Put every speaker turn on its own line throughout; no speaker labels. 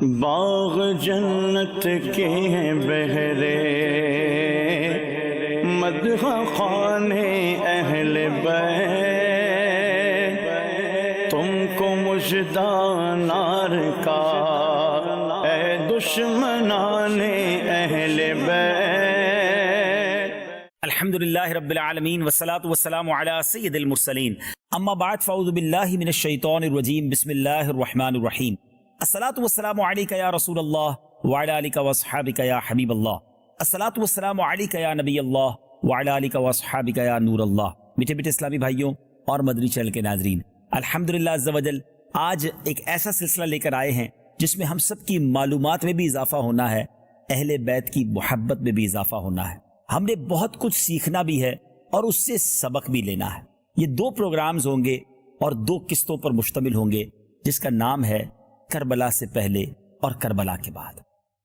باغ جنت کے ہیں بہرے، مدح خانے اہل بیت، تم کو مژدہ نار کا اے دشمنان اہل بیت۔
الحمدللہ رب العالمین والصلاة والسلام علی سید المرسلین، اما بعد فاعوذ باللہ من الشیطان الرجیم، بسم اللہ الرحمن الرحیم۔ الصلاة والسلام علیک یا رسول اللہ وعلی آلک واصحابک یا حبیب اللہ، الصلاة والسلام علیک یا نبی اللہ وعلی آلک واصحابک یا نور اللہ۔ میٹھے میٹھے اسلامی بھائیوں اور مدنی چینل کے ناظرین، الحمدللہ عز و جل آج ایک ایسا سلسلہ لے کر آئے ہیں جس میں ہم سب کی معلومات میں بھی اضافہ ہونا ہے، اہل بیت کی محبت میں بھی اضافہ ہونا ہے۔ ہم نے بہت کچھ سیکھنا بھی ہے اور اس سے سبق بھی لینا ہے۔ یہ دو پروگرامز ہوں گے اور دو قسطوں پر مشتمل ہوں گے، جس کا نام ہے کربلا سے پہلے اور کربلا کے بعد۔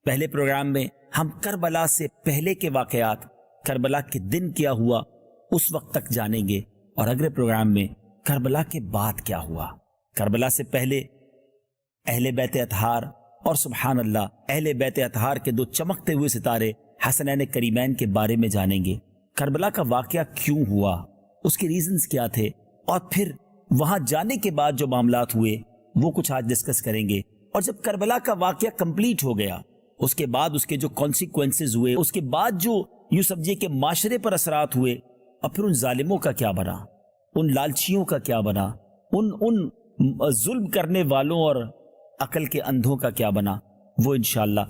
پہلے پروگرام میں ہم کربلا سے پہلے کے واقعات، کربلا کے دن کیا ہوا اس وقت تک جانیں گے، اور اگلے پروگرام میں کربلا کے بعد کیا ہوا۔ کربلا سے پہلے اہل بیت اطہار اور سبحان اللہ اہل بیت اطہار کے دو چمکتے ہوئے ستارے حسنین کریمین کے بارے میں جانیں گے۔ کربلا کا واقعہ کیوں ہوا، اس کے ریزنز کیا تھے، اور پھر وہاں جانے کے بعد جو معاملات ہوئے وہ کچھ آج ڈسکس کریں گے۔ اور جب کربلا کا واقعہ کمپلیٹ ہو گیا، اس کے بعد اس کے جو کانسیکوینسز ہوئے، اس کے بعد جو یوں سمجھیے کہ معاشرے پر اثرات ہوئے، اور پھر ان ظالموں کا کیا بنا، ان لالچیوں کا کیا بنا، ان ظلم کرنے والوں اور عقل کے اندھوں کا کیا بنا، وہ انشاءاللہ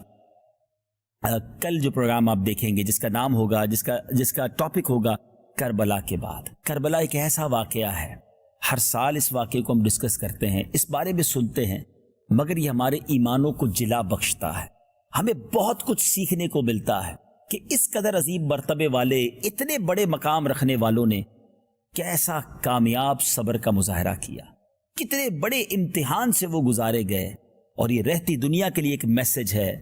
کل جو پروگرام آپ دیکھیں گے، جس کا نام ہوگا، جس کا ٹاپک ہوگا کربلا کے بعد۔ کربلا ایک ایسا واقعہ ہے، ہر سال اس واقعے کو ہم ڈسکس کرتے ہیں، اس بارے میں سنتے ہیں، مگر یہ ہمارے ایمانوں کو جلا بخشتا ہے۔ ہمیں بہت کچھ سیکھنے کو ملتا ہے کہ اس قدر عظیم مرتبے والے، اتنے بڑے مقام رکھنے والوں نے کیسا کامیاب صبر کا مظاہرہ کیا، کتنے بڑے امتحان سے وہ گزارے گئے۔ اور یہ رہتی دنیا کے لیے ایک میسج ہے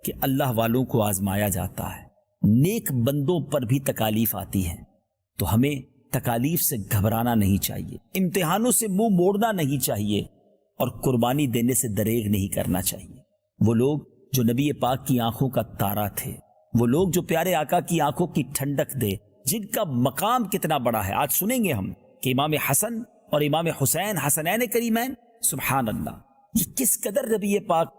کہ اللہ والوں کو آزمایا جاتا ہے، نیک بندوں پر بھی تکالیف آتی ہیں، تو ہمیں تکالیف سے گھبرانا نہیں چاہیے، امتحانوں سے منہ موڑنا نہیں چاہیے، اور قربانی دینے سے دریغ نہیں کرنا چاہیے۔ وہ لوگ جو نبی پاک کی آنکھوں کا تارا تھے، وہ لوگ جو پیارے آقا کی آنکھوں کی ٹھنڈک دے، جن کا مقام کتنا بڑا ہے۔ آج سنیں گے ہم کہ امام حسن اور امام حسین، حسنین کریمین، سبحان اللہ، یہ کس قدر نبی پاک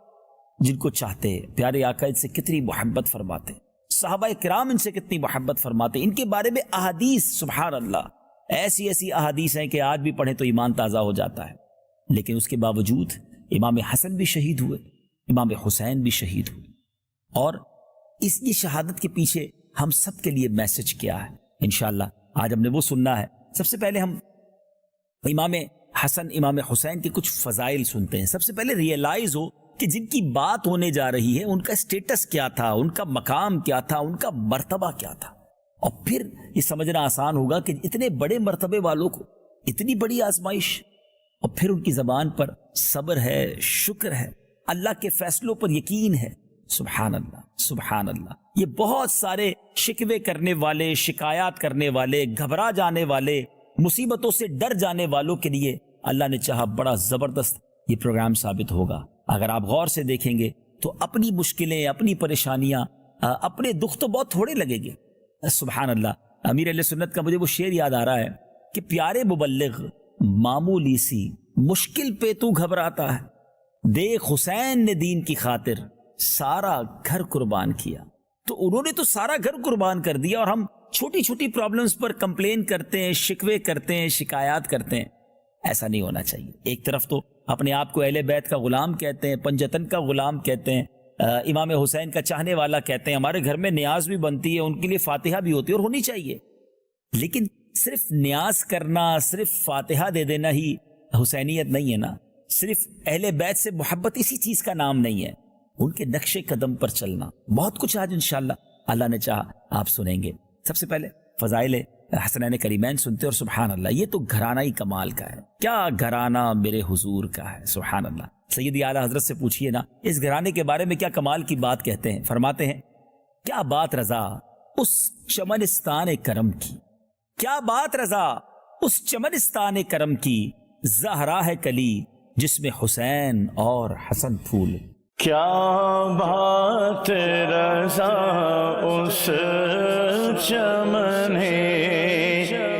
جن کو چاہتے، پیارے آقا ان سے کتنی محبت فرماتے، صحابہ کرام ان سے کتنی محبت فرماتے، ان کے بارے میں احادیث، سبحان اللہ، ایسی احادیث ہیں کہ آج بھی پڑھیں تو ایمان تازہ ہو جاتا ہے۔ لیکن اس کے باوجود امام حسن بھی شہید ہوئے، امام حسین بھی شہید ہوئے، اور یہ شہادت کے پیچھے ہم سب کے لیے میسج کیا ہے، انشاءاللہ آج ہم نے وہ سننا ہے۔ سب سے پہلے ہم امام حسن، امام حسین کے کچھ فضائل سنتے ہیں۔ سب سے پہلے ریئلائز ہو کہ جن کی بات ہونے جا رہی ہے ان کا سٹیٹس کیا تھا، ان کا مقام کیا تھا، ان کا مرتبہ کیا تھا، اور پھر یہ سمجھنا آسان ہوگا کہ اتنے بڑے مرتبے والوں کو اتنی بڑی آزمائش، اور پھر ان کی زبان پر صبر ہے، شکر ہے، اللہ کے فیصلوں پر یقین ہے۔ سبحان اللہ، سبحان اللہ۔ یہ بہت سارے شکوے کرنے والے، شکایات کرنے والے، گھبرا جانے والے، مصیبتوں سے ڈر جانے والوں کے لیے اللہ نے چاہا بڑا زبردست یہ پروگرام ثابت ہوگا۔ اگر آپ غور سے دیکھیں گے تو اپنی مشکلیں، اپنی پریشانیاں، اپنے دکھ تو بہت تھوڑے لگیں گے۔ سبحان اللہ، امیر اہل سنت کا مجھے وہ شعر یاد آ رہا ہے کہ پیارے مبلغ معمولی سی مشکل پہ تو گھبراتا ہے، دیکھ حسین نے دین کی خاطر سارا گھر قربان کیا۔ تو انہوں نے تو سارا گھر قربان کر دیا، اور ہم چھوٹی چھوٹی پرابلمز پر کمپلین کرتے ہیں، شکوے کرتے ہیں، شکایات کرتے ہیں۔ ایسا نہیں ہونا چاہیے۔ ایک طرف تو اپنے آپ کو اہل بیت کا غلام کہتے ہیں، پنجتن کا غلام کہتے ہیں، امام حسین کا چاہنے والا کہتے ہیں، ہمارے گھر میں نیاز بھی بنتی ہے، ان کے لیے فاتحہ بھی ہوتی ہے اور ہونی چاہیے، لیکن صرف نیاز کرنا، صرف فاتحہ دے دینا ہی حسینیت نہیں ہے نا، صرف اہل بیت سے محبت اسی چیز کا نام نہیں ہے، ان کے نقش قدم پر چلنا۔ بہت کچھ آج انشاءاللہ اللہ نے چاہا آپ سنیں گے۔ سب سے پہلے فضائل حسنین کریمین سنتے، اور سبحان اللہ یہ تو گھرانہ ہی کمال کا ہے، کیا گھرانہ میرے حضور کا ہے، سبحان اللہ۔ سیدی اعلیٰ حضرت سے پوچھئے نا اس گھرانے کے بارے میں کیا کمال کی بات کہتے ہیں، فرماتے ہیں کیا بات رضا اس چمنستان کرم کی، کیا بات رضا اس چمنستان کرم کی، زہرا ہے کلی جس میں حسین اور حسن پھول۔
کیا بات رضا اس چمن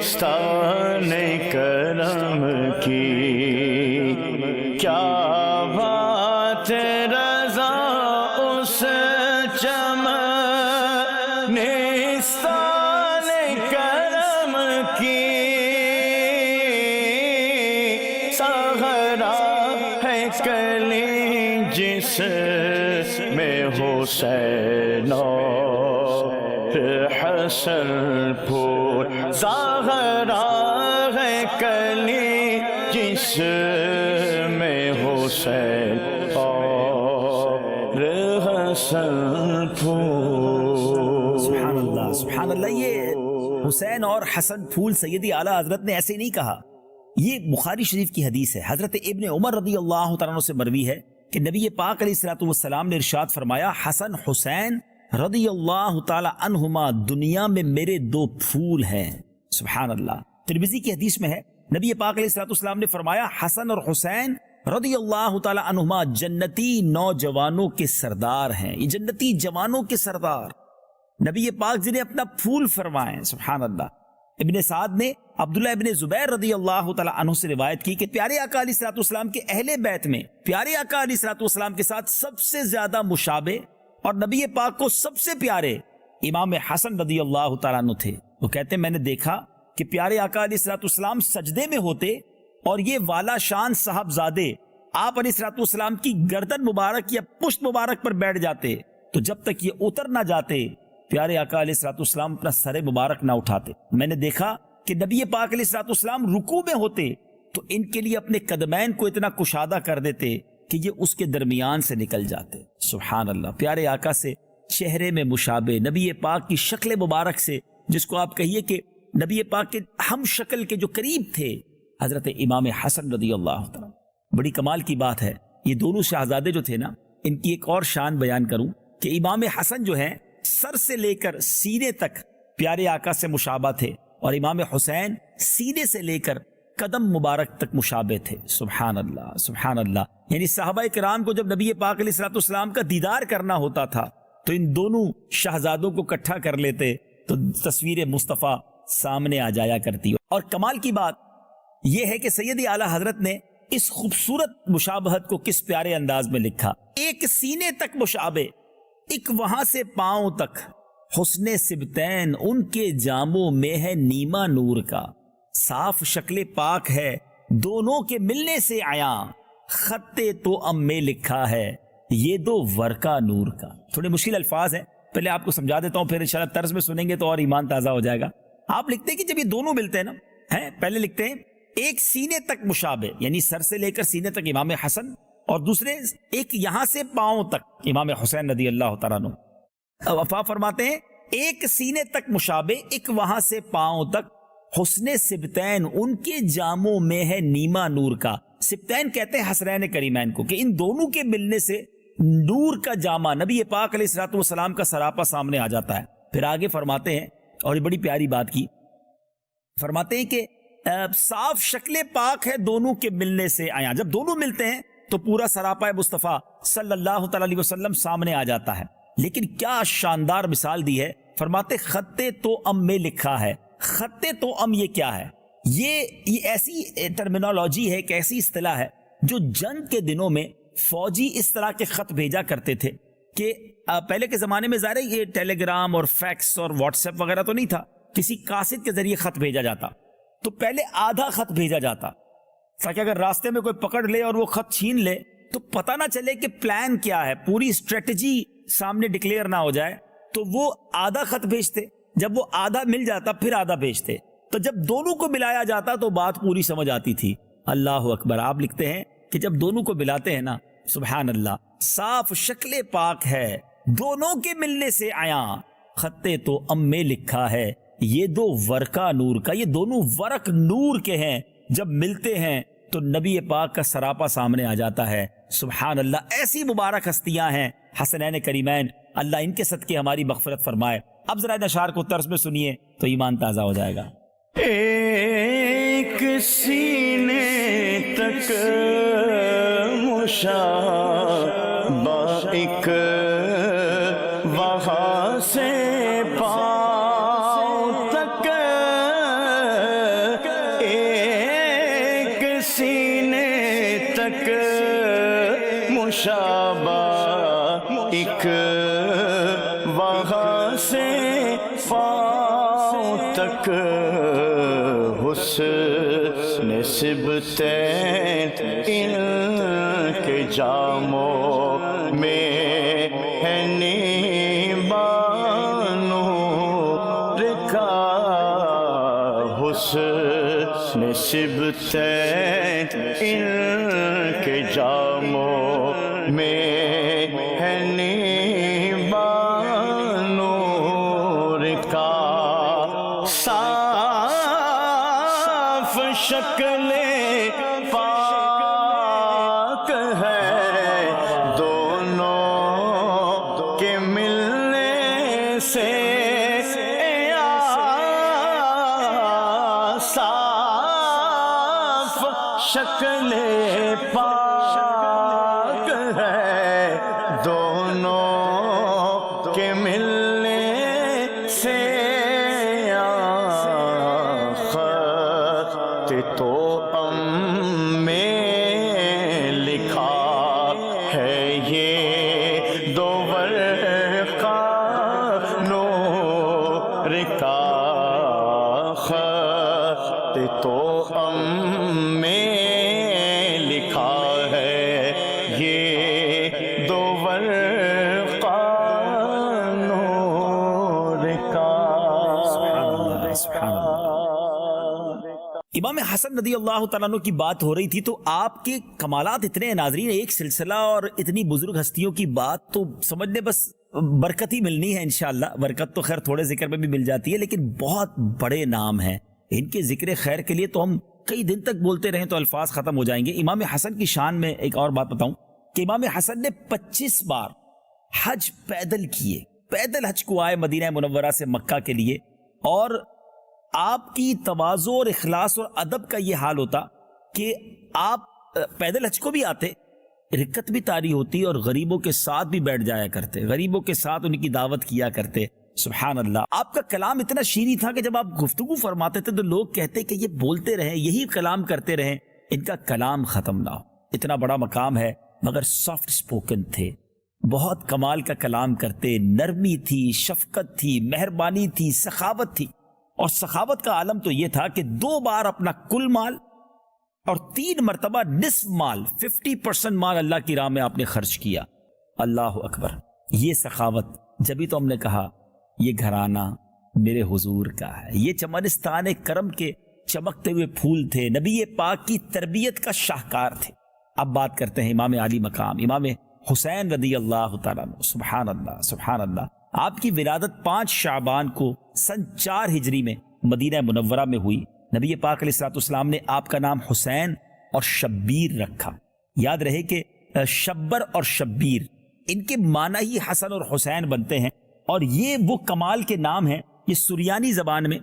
ستان کرم کی، کیا بات رضا اس چمن ستان کرم کی، سہرا ہے کلی جس میں حسین اور حسن پھول، سہرا ہے کلی جس میں حسین اور حسن پھول۔
سبحان اللہ سبحان اللہ۔ یہ حسین اور حسن پھول سیدی اعلیٰ حضرت نے ایسے نہیں کہا، یہ بخاری شریف کی حدیث ہے۔ حضرت ابن عمر رضی اللہ تعالیٰ عنہ سے مروی ہے کہ نبی پاک علیہ الصلوۃ والسلام نے ارشاد فرمایا، حسن حسین رضی اللہ تعالی عنہما دنیا میں میرے دو پھول ہیں۔ سبحان اللہ۔ ترمذی کی حدیث میں ہے، نبی پاک علیہ الصلوۃ والسلام نے فرمایا، حسن اور حسین رضی اللہ تعالی عنہما جنتی نوجوانوں کے سردار ہیں، یہ جنتی جوانوں کے سردار، نبی پاک جنہیں اپنا پھول فرمائیں۔ سبحان اللہ۔ ابن سعد نے عبداللہ ابن زبیر رضی اللہ تعالی عنہ سے روایت کی کہ پیارے آقا علیہ الصلوۃ والسلام کے اہل بیت میں پیارے آقا علیہ الصلوۃ والسلام کے ساتھ سب سے زیادہ مشابہ اور نبی پاک کو سب سے پیارے امام حسن رضی اللہ تعالیٰ عنہ تھے۔ وہ کہتے ہیں میں نے دیکھا کہ پیارے آقا علیہ الصلوۃ والسلام سجدے میں ہوتے اور یہ والا شان صاحبزادے آپ علیہ الصلوۃ والسلام کی گردن مبارک یا پشت مبارک پر بیٹھ جاتے، تو جب تک یہ اتر نہ جاتے پیارے آقا علیہ الصلوۃ والسلام اپنا سر مبارک نہ اٹھاتے۔ میں نے دیکھا کہ نبی پاک علیہ الصلوۃ والسلام رکوع میں ہوتے تو ان کے لیے اپنے قدمین کو اتنا کشادہ کر دیتے کہ یہ اس کے درمیان سے نکل جاتے۔ سبحان اللہ۔ پیارے آقا سے چہرے میں مشابہ، نبی پاک کی شکل مبارک سے، جس کو آپ کہیے کہ نبی پاک کے ہم شکل کے جو قریب تھے، حضرت امام حسن رضی اللہ تعالیٰ۔ بڑی کمال کی بات ہے، یہ دونوں شہزادے جو تھے نا، ان کی ایک اور شان بیان کروں کہ امام حسن جو ہیں سر سے لے کر سینے تک پیارے آقا سے مشابہ تھے، اور امام حسین سینے سے لے کر قدم مبارک تک مشابہ تھے۔ سبحان اللہ سبحان اللہ۔ یعنی صحابہ کرام کو جب نبی پاک علیہ الصلوۃ والسلام کا دیدار کرنا ہوتا تھا تو ان دونوں شہزادوں کو اکٹھا کر لیتے تو تصویر مصطفیٰ سامنے آ جایا کرتی۔ اور کمال کی بات یہ ہے کہ سیدی اعلیٰ حضرت نے اس خوبصورت مشابہت کو کس پیارے انداز میں لکھا، ایک سینے تک مشابہ، ایک وہاں سے پاؤں تک، حسن سبتین ان کے جاموں میں ہے نیما نور کا، صاف شکل پاک ہے دونوں کے ملنے سے عیاں، خطے تو ام میں لکھا ہے یہ دو ورقہ نور کا۔ تھوڑے مشکل الفاظ ہیں، پہلے آپ کو سمجھا دیتا ہوں، پھر انشاءاللہ طرز میں سنیں گے تو اور ایمان تازہ ہو جائے گا۔ آپ لکھتے ہیں کہ جب یہ دونوں ملتے ہیں نا، پہلے لکھتے ہیں ایک سینے تک مشابہ، یعنی سر سے لے کر سینے تک امام حسن، اور دوسرے ایک یہاں سے پاؤں تک امام حسین رضی اللہ تعالیٰ عنہ۔ وفا فرماتے ہیں ایک سینے تک مشابہ، ایک وہاں سے پاؤں تک، حسن سبتین ان کے جاموں میں ہے نیما نور کا۔ سبتین کہتے ہیں حسنین کریمین کو، کہ ان دونوں کے ملنے سے نور کا جامہ نبی پاک علیہ الصلوۃ والسلام کا سراپا سامنے آ جاتا ہے۔ پھر آگے فرماتے ہیں، اور یہ بڑی پیاری بات کی، فرماتے ہیں کہ صاف شکل پاک ہے دونوں کے ملنے سے آیا، جب دونوں ملتے ہیں تو پورا سراپا مصطفیٰ صلی اللہ تعالی علیہ وسلم سامنے آ جاتا ہے۔ لیکن کیا شاندار مثال دی ہے، فرماتے خطے تو ام میں لکھا ہے۔ خطے تو ام یہ کیا ہے؟ یہ ایسی ٹرمینالوجی ہے، ایک ایسی اصطلاح ہے جو جنگ کے دنوں میں فوجی اس طرح کے خط بھیجا کرتے تھے کہ پہلے کے زمانے میں ظاہر ہے یہ ٹیلی گرام اور فیکس اور واٹس ایپ وغیرہ تو نہیں تھا، کسی قاصد کے ذریعے خط بھیجا جاتا، تو پہلے آدھا خط بھیجا جاتا تاکہ اگر راستے میں کوئی پکڑ لے اور وہ خط چھین لے تو پتہ نہ چلے کہ پلان کیا ہے، پوری اسٹریٹجی سامنے ڈکلیئر نہ ہو جائے، تو وہ آدھا خط بھیجتے، جب وہ آدھا مل جاتا پھر آدھا بھیجتے، تو جب دونوں کو ملایا جاتا تو بات پوری سمجھ آتی تھی۔ اللہ اکبر۔ آپ لکھتے ہیں کہ جب دونوں کو ملاتے ہیں نا، سبحان اللہ، صاف شکل پاک ہے دونوں کے ملنے سے عیاں، خطے تو ام میں لکھا ہے یہ دو ورقہ نور کا، یہ دونوں ورق نور کے ہیں، جب ملتے ہیں تو نبی پاک کا سراپا سامنے آ جاتا ہے۔ سبحان اللہ۔ ایسی مبارک ہستیاں ہیں حسنین کریمین، اللہ ان کے صدقے ہماری مغفرت فرمائے۔ اب ذرا اشعار کو طرز میں سنیے تو ایمان تازہ ہو جائے گا۔
ایک سینے تک مشابہ ایک وہاں سے پاؤں تک، ایک سینے تک مشابہ، ایک وہاں سے پاؤں تک حسن صبتین ان کے جاموں میں ہے نیبانو رکا، حسن صبتین ان کے جاموں میں ہے نیبانو رکا، صاف شکل پاک ہے دونوں کے ملنے سے، صاف شکل پاک ہے دونوں کے ملنے سے، خط تو میں لکھا ہے یہ دو ورقہ نور کا، خط تو میں لکھا ہے یہ دو ورقہ نور کا۔
سبحان اللہ۔ امام حسن رضی اللہ تعالیٰ عنہ کی بات ہو رہی تھی تو آپ کے کمالات اتنے ہیں ناظرین، ایک سلسلہ اور اتنی بزرگ ہستیوں کی بات تو سمجھ لیں بس برکت ہی ملنی ہے انشاءاللہ۔ برکت تو خیر تھوڑے ذکر میں بھی مل جاتی ہے، لیکن بہت بڑے نام ہیں، ان کے ذکر خیر کے لیے تو ہم کئی دن تک بولتے رہیں تو الفاظ ختم ہو جائیں گے۔ امام حسن کی شان میں ایک اور بات بتاؤں کہ امام حسن نے 25 بار حج پیدل کیے، پیدل حج کو آئے مدینہ منورہ سے مکہ کے لیے، اور آپ کی تواضع اور اخلاص اور ادب کا یہ حال ہوتا کہ آپ پیدل حج کو بھی آتے، رکت بھی طاری ہوتی اور غریبوں کے ساتھ بھی بیٹھ جایا کرتے، غریبوں کے ساتھ ان کی دعوت کیا کرتے۔ سبحان اللہ۔ آپ کا کلام اتنا شیریں تھا کہ جب آپ گفتگو فرماتے تھے تو لوگ کہتے کہ یہ بولتے رہیں، یہی کلام کرتے رہیں، ان کا کلام ختم نہ ہو۔ اتنا بڑا مقام ہے مگر سافٹ سپوکن تھے، بہت کمال کا کلام کرتے، نرمی تھی، شفقت تھی، مہربانی تھی، سخاوت تھی۔ اور سخاوت کا عالم تو یہ تھا کہ 2 بار اپنا کل مال اور 3 مرتبہ نصف مال 50% مال اللہ کی راہ میں آپ نے خرچ کیا۔ اللہ اکبر۔ یہ سخاوت، جبھی تو ہم نے کہا یہ گھرانہ میرے حضور کا ہے، یہ چمنستان کرم کے چمکتے ہوئے پھول تھے، نبی پاک کی تربیت کا شاہکار تھے۔ اب بات کرتے ہیں امام علی مقام امام حسین رضی اللہ تعالیٰ عنہ۔ سبحان اللہ سبحان اللہ۔ آپ کی ولادت 5 شعبان کو سن 4 ہجری میں مدینہ منورہ میں ہوئی۔ نبی پاک علیہ السلام نے آپ کا نام حسین اور شبیر رکھا۔ یاد رہے کہ شبر اور شبیر ان کے معنی ہی حسن اور حسین بنتے ہیں، اور یہ وہ کمال کے نام ہیں۔ یہ سریانی زبان میں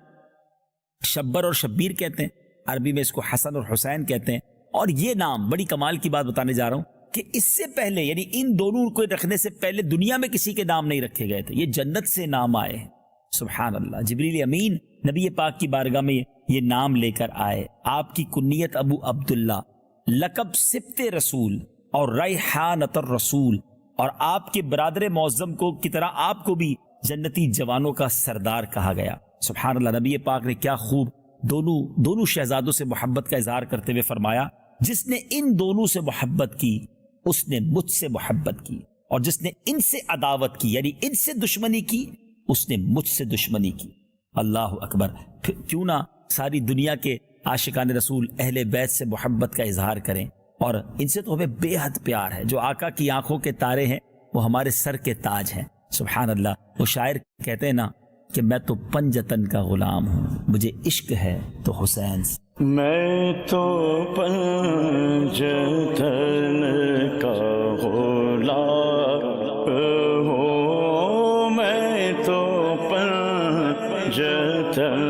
شبر اور شبیر کہتے ہیں، عربی میں اس کو حسن اور حسین کہتے ہیں۔ اور یہ نام بڑی کمال کی بات بتانے جا رہا ہوں کہ اس سے پہلے یعنی ان دونوں کو رکھنے سے پہلے دنیا میں کسی کے نام نہیں رکھے گئے تھے، یہ جنت سے نام آئے ہیں۔ سبحان اللہ۔ جبریل امین نبی پاک کی بارگاہ میں یہ نام لے کر آئے۔ آپ کی کنیت ابو عبداللہ، لقب سبت رسول اور ریحانۃ الرسول، اور آپ کے برادر معظم کو کی طرح آپ کو بھی جنتی جوانوں کا سردار کہا گیا۔ سبحان اللہ۔ نبی پاک نے کیا خوب دونوں شہزادوں سے محبت کا اظہار کرتے ہوئے فرمایا، جس نے ان دونوں سے محبت کی اس نے مجھ سے محبت کی، اور جس نے ان سے عداوت کی یعنی ان سے دشمنی کی اس نے مجھ سے دشمنی کی۔ اللہ اکبر۔ کیوں نہ ساری دنیا کے عاشقان رسول اہل بیت سے محبت کا اظہار کریں، اور ان سے تو ہمیں بے حد پیار ہے۔ جو آقا کی آنکھوں کے تارے ہیں وہ ہمارے سر کے تاج ہیں۔ سبحان اللہ۔ وہ شاعر کہتے ہیں نا کہ میں تو پنجتن کا غلام ہوں، مجھے عشق ہے تو حسین سے۔
میں تو پنجتن کا غلام ہوں، میں تو پنجتن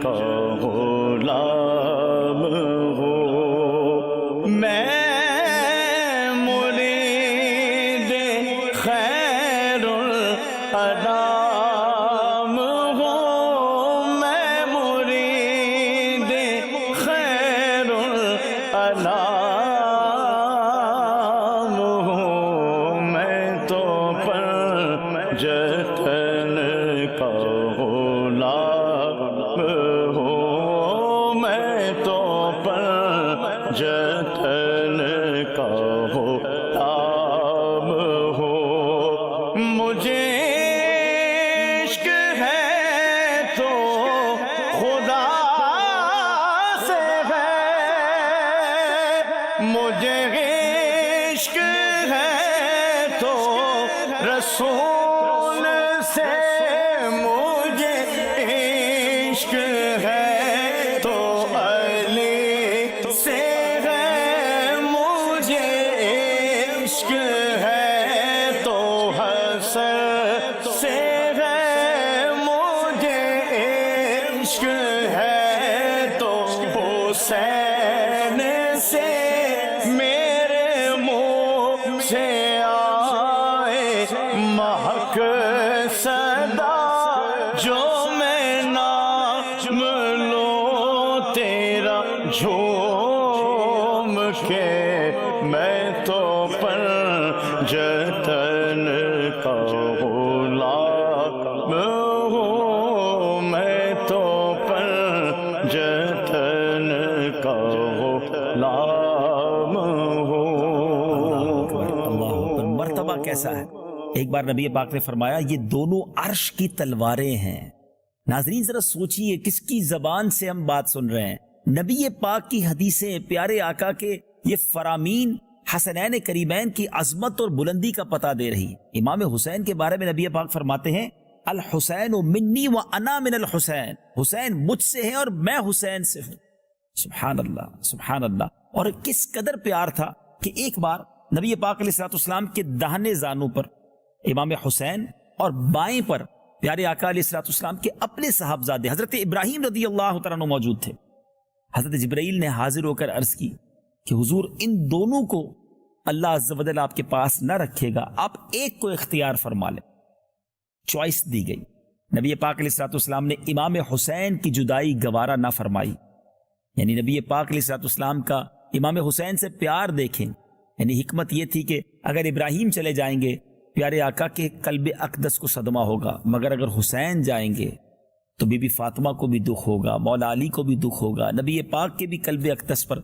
کا غلام ہوں، میں مرید الانام ہوں، میں مرید خیر الانام ہوں، میں تو پر جتن کا غلام ہوں، میں تو پر جتن کا غلام ہوں، مجھے عشق ہے تو خدا سے ہے، مجھے عشق ہے تو رسول سے، مجھے عشق ہے تو علی سے ہے، مجھے عشق ہے تو حسن سے ہے، مجھے عشق ہے تو حسین سے، میرے منہ سے آئے مہک صدا، جو میں نام لوں تیرا جھوم کے، میں تو پر جتن کا غلام ہوں، میں تو پر جتن کا غلام ہوں۔
اللہ اکبر، مرتبہ کیسا ہے! ایک بار نبی پاک نے فرمایا یہ دونوں عرش کی تلواریں ہیں۔ ناظرین ذرا سوچئے کس کی زبان سے ہم بات سن رہے ہیں؟ نبی پاک کی حدیثیں، پیارے آقا کے یہ فرامین حسنین کریمین کی عظمت اور بلندی کا پتہ دے رہی ہے۔ امام حسین کے بارے میں نبی پاک فرماتے ہیں الحسین منی و انا من الحسین، حسین مجھ سے ہیں اور میں حسین سے ہوں۔ سبحان اللہ، سبحان اللہ۔ اور کس قدر پیار تھا کہ ایک بار نبی پاک علیہ الصلوۃ والسلام کے داہنے زانوں پر امام حسین اور بائیں پر پیارے آقا علیہ الصلوۃ والسلام کے اپنے صاحبزادے حضرت ابراہیم رضی اللہ تعالیٰ عنہ موجود تھے۔ حضرت جبرائیل نے حاضر ہو کر عرض کی کہ حضور ان دونوں کو اللہ عز و جل آپ کے پاس نہ رکھے گا، آپ ایک کو اختیار فرما لیں۔ چوائس دی گئی۔ نبی پاک علیہ الصلوۃ والسلام نے امام حسین کی جدائی گوارا نہ فرمائی، یعنی نبی پاک علیہ الصلوۃ والسلام کا امام حسین سے پیار دیکھیں، یعنی حکمت یہ تھی کہ اگر ابراہیم چلے جائیں گے پیارے آقا کے قلب اقدس کو صدمہ ہوگا، مگر اگر حسین جائیں گے تو بی بی فاطمہ کو بھی دکھ ہوگا، مولا علی کو بھی دکھ ہوگا، نبی پاک کے بھی قلب اقدس پر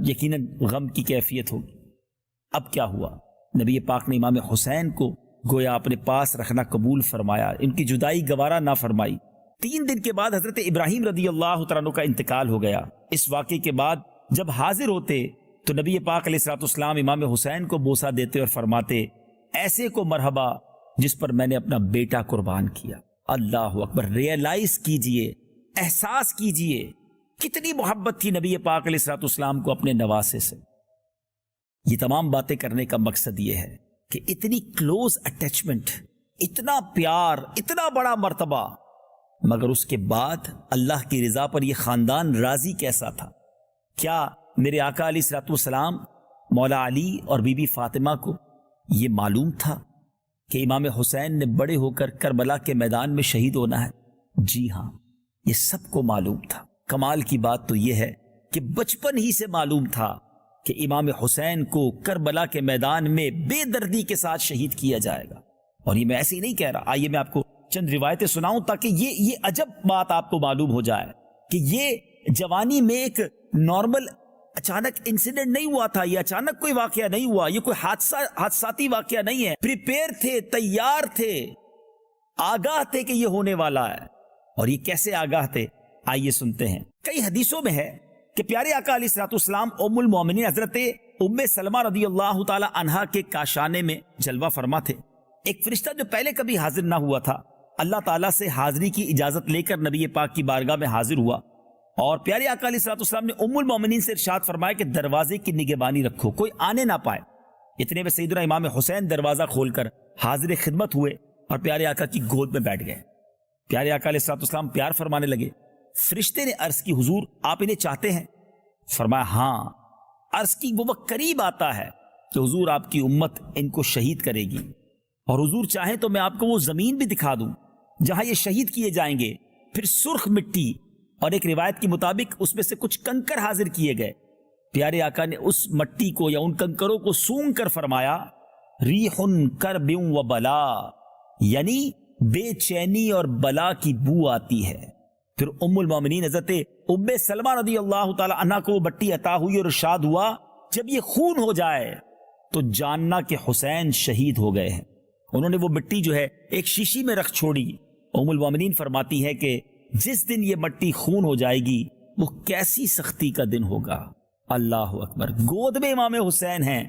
یقیناً غم کی کیفیت ہوگی۔ اب کیا ہوا؟ نبی پاک نے امام حسین کو گویا اپنے پاس رکھنا قبول فرمایا، ان کی جدائی گوارا نہ فرمائی۔ 3 دن کے بعد حضرت ابراہیم رضی اللہ تعالیٰ عنہ کا انتقال ہو گیا۔ اس واقعے کے بعد جب حاضر ہوتے تو نبی پاک علیہ الصلوۃ والسلام امام حسین کو بوسہ دیتے اور فرماتے ایسے کو مرحبا جس پر میں نے اپنا بیٹا قربان کیا۔ اللہ اکبر، ریئلائز کیجئے، احساس کیجئے کتنی محبت تھی نبی پاک علیہ الصلوۃ والسلام کو اپنے نواسے سے۔ یہ تمام باتیں کرنے کا مقصد یہ ہے کہ اتنی کلوز اٹیچمنٹ، اتنا پیار، اتنا بڑا مرتبہ، مگر اس کے بعد اللہ کی رضا پر یہ خاندان راضی کیسا تھا؟ کیا میرے آقا علیہ الصلوۃ والسلام مولا علی اور بی بی فاطمہ کو یہ معلوم تھا کہ امام حسین نے بڑے ہو کر کربلا کے میدان میں شہید ہونا ہے؟ جی ہاں، یہ سب کو معلوم تھا۔ کمال کی بات تو یہ ہے کہ بچپن ہی سے معلوم تھا کہ امام حسین کو کربلا کے میدان میں بے دردی کے ساتھ شہید کیا جائے گا۔ اور یہ میں ایسے ہی نہیں کہہ رہا، آئیے میں آپ کو چند روایتیں سناؤں تاکہ یہ عجب بات آپ کو معلوم ہو جائے کہ یہ جوانی میں ایک نارمل اچانک انسیڈنٹ نہیں ہوا تھا، یہ اچانک کوئی واقعہ نہیں ہوا، یہ کوئی حادثاتی واقعہ نہیں ہے۔ پریپیئر تھے، تیار تھے، آگاہ تھے کہ یہ ہونے والا ہے۔ اور یہ کیسے آگاہ تھے؟ آئیے سنتے ہیں۔ کئی حدیثوں میں ہے کہ پیارے آقا علیہ الصلوۃ والسلام ام المومنین حضرت ام سلمہ رضی اللہ تعالی عنہا کے کاشانے میں جلوہ فرما تھے۔ ایک فرشتہ جو پہلے کبھی حاضر نہ ہوا تھا اللہ تعالیٰ سے حاضری کی اجازت لے کر نبی پاک کی بارگاہ میں حاضر ہوا، اور پیارے آقا علیہ الصلوۃ والسلام نے ام المومنین سے ارشاد فرمایا کہ دروازے کی نگہبانی رکھو، کوئی آنے نہ پائے۔ اتنے میں سیدنا امام حسین دروازہ کھول کر حاضر خدمت ہوئے اور پیارے آقا کی گود میں بیٹھ گئے۔ پیارے آقا علیہ الصلوۃ والسلام پیار فرمانے لگے۔ فرشتے نے عرض کی حضور آپ انہیں چاہتے ہیں؟ فرمایا ہاں۔ عرض کی وہ وقت قریب آتا ہے کہ حضور آپ کی امت ان کو شہید کرے گی، اور حضور چاہیں تو میں آپ کو وہ زمین بھی دکھا دوں جہاں یہ شہید کیے جائیں گے. پھر سرخ مٹی اور ایک روایت کے مطابق اس میں سے کچھ کنکر حاضر کیے گئے. پیارے آقا نے اس مٹی کو یا ان کنکروں کو سونگ کر فرمایا ریح کرب و بلا، یعنی بے چینی اور بلا کی بو آتی ہے. پھر ام المومنین حضرت ام سلمہ رضی اللہ تعالی عنہ کو وہ مٹی عطا ہوئی اور ارشاد ہوا جب یہ خون ہو جائے تو جاننا کہ حسین شہید ہو گئے ہیں. انہوں نے وہ مٹی جو ہے ایک شیشی میں رکھ چھوڑی. ام المومنین فرماتی ہے کہ جس دن یہ مٹی خون ہو جائے گی وہ کیسی سختی کا دن ہوگا. اللہ اکبر. گود میں امام حسین ہیں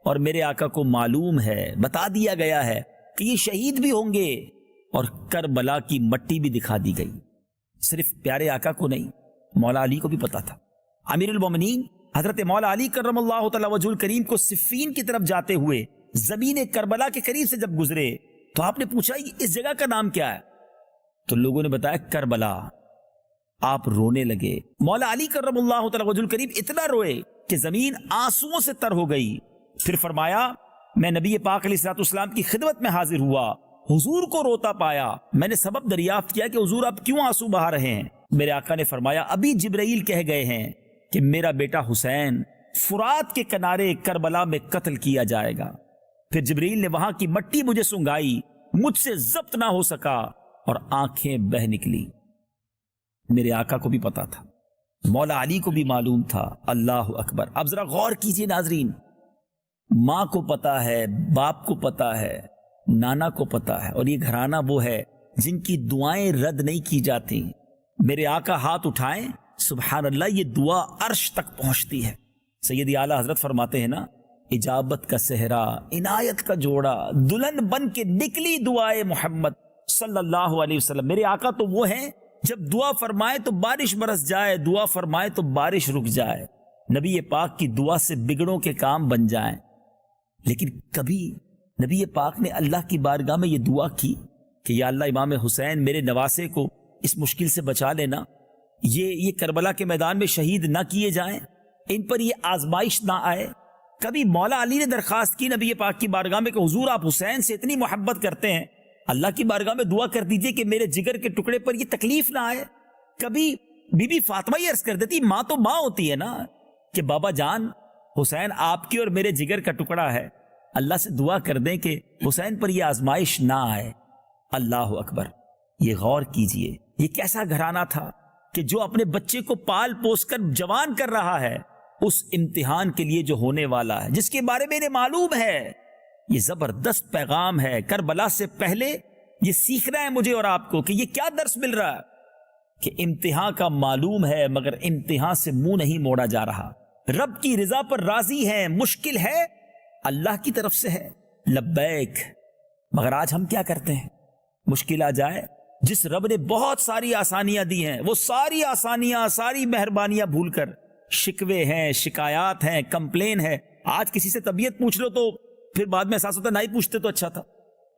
اور میرے آقا کو معلوم ہے، بتا دیا گیا ہے کہ یہ شہید بھی ہوں گے، اور کربلا کی مٹی بھی دکھا دی گئی. صرف پیارے آقا کو نہیں، مولا علی کو بھی پتا تھا. امیر المومنین حضرت مولا علی کرم اللہ تعالی وجہ الکریم کو صفین کی طرف جاتے ہوئے زمین کربلا کے قریب سے جب گزرے تو آپ نے پوچھا اس جگہ کا نام کیا ہے؟ تو لوگوں نے بتایا کربلا. آپ رونے لگے. مولا علی کرم اللہ تعالی وجہ الکریم اتنا روئے کہ زمین آنسوؤں سے تر ہو گئی. پھر فرمایا میں نبی پاک علیہ الصلوۃ والسلام کی خدمت میں حاضر ہوا، حضور کو روتا پایا. میں نے سبب دریافت کیا کہ حضور آپ کیوں آنسو بہا رہے ہیں؟ میرے آقا نے فرمایا ابھی جبرائیل کہہ گئے ہیں کہ میرا بیٹا حسین فرات کے کنارے کربلا میں قتل کیا جائے گا. پھر جبرائیل نے وہاں کی مٹی مجھے سنگائی، مجھ سے ضبط نہ ہو سکا اور آنکھیں بہہ نکلی. میرے آقا کو بھی پتا تھا، مولا علی کو بھی معلوم تھا. اللہ اکبر. اب ذرا غور کیجئے ناظرین، ماں کو پتا ہے، باپ کو پتا ہے، نانا کو پتا ہے، اور یہ گھرانہ وہ ہے جن کی دعائیں رد نہیں کی جاتی. میرے آقا ہاتھ اٹھائیں، سبحان اللہ، یہ دعا عرش تک پہنچتی ہے. سیدی اعلیٰ حضرت فرماتے ہیں نا، اجابت کا صحرا، عنایت کا جوڑا، دلہن بن کے نکلی دعائے محمد صلی اللہ علیہ وسلم. میرے آقا تو وہ ہیں جب دعا فرمائے تو بارش برس جائے، دعا فرمائے تو بارش رک جائے. نبی پاک کی دعا سے بگڑوں کے کام بن جائیں. لیکن کبھی نبی پاک نے اللہ کی بارگاہ میں یہ دعا کی کہ یا اللہ امام حسین میرے نواسے کو اس مشکل سے بچا لینا، یہ کربلا کے میدان میں شہید نہ کیے جائیں، ان پر یہ آزمائش نہ آئے. کبھی مولا علی نے درخواست کی نبی پاک کی بارگاہ میں کہ حضور آپ حسین سے اتنی محبت کرتے ہیں، اللہ کی بارگاہ میں دعا کر دیجئے کہ میرے جگر کے ٹکڑے پر یہ تکلیف نہ آئے. کبھی بی بی فاطمہ یہ عرض کر دیتی، ماں تو ماں ہوتی ہے نا، کہ بابا جان حسین آپ کی اور میرے جگر کا ٹکڑا ہے، اللہ سے دعا کر دیں کہ حسین پر یہ آزمائش نہ آئے. اللہ اکبر. یہ غور کیجئے، یہ کیسا گھرانہ تھا کہ جو اپنے بچے کو پال پوس کر جوان کر رہا ہے اس امتحان کے لیے جو ہونے والا ہے، جس کے بارے میں انہیں معلوم ہے. یہ زبردست پیغام ہے. کربلا سے پہلے یہ سیکھنا ہے مجھے اور آپ کو کہ یہ کیا درس مل رہا ہے کہ امتحان کا معلوم ہے مگر امتحان سے منہ نہیں موڑا جا رہا. رب کی رضا پر راضی ہیں، مشکل ہے اللہ کی طرف سے ہے، لبیک. مگر آج ہم کیا کرتے ہیں؟ مشکل آ جائے، جس رب نے بہت ساری آسانیاں دی ہیں وہ ساری آسانیاں، ساری مہربانیاں بھول کر شکوے ہیں، شکایات ہیں، کمپلین ہے. آج کسی سے طبیعت پوچھ لو تو پھر بعد میں احساس ہوتا ہے نہیں پوچھتے تو اچھا تھا.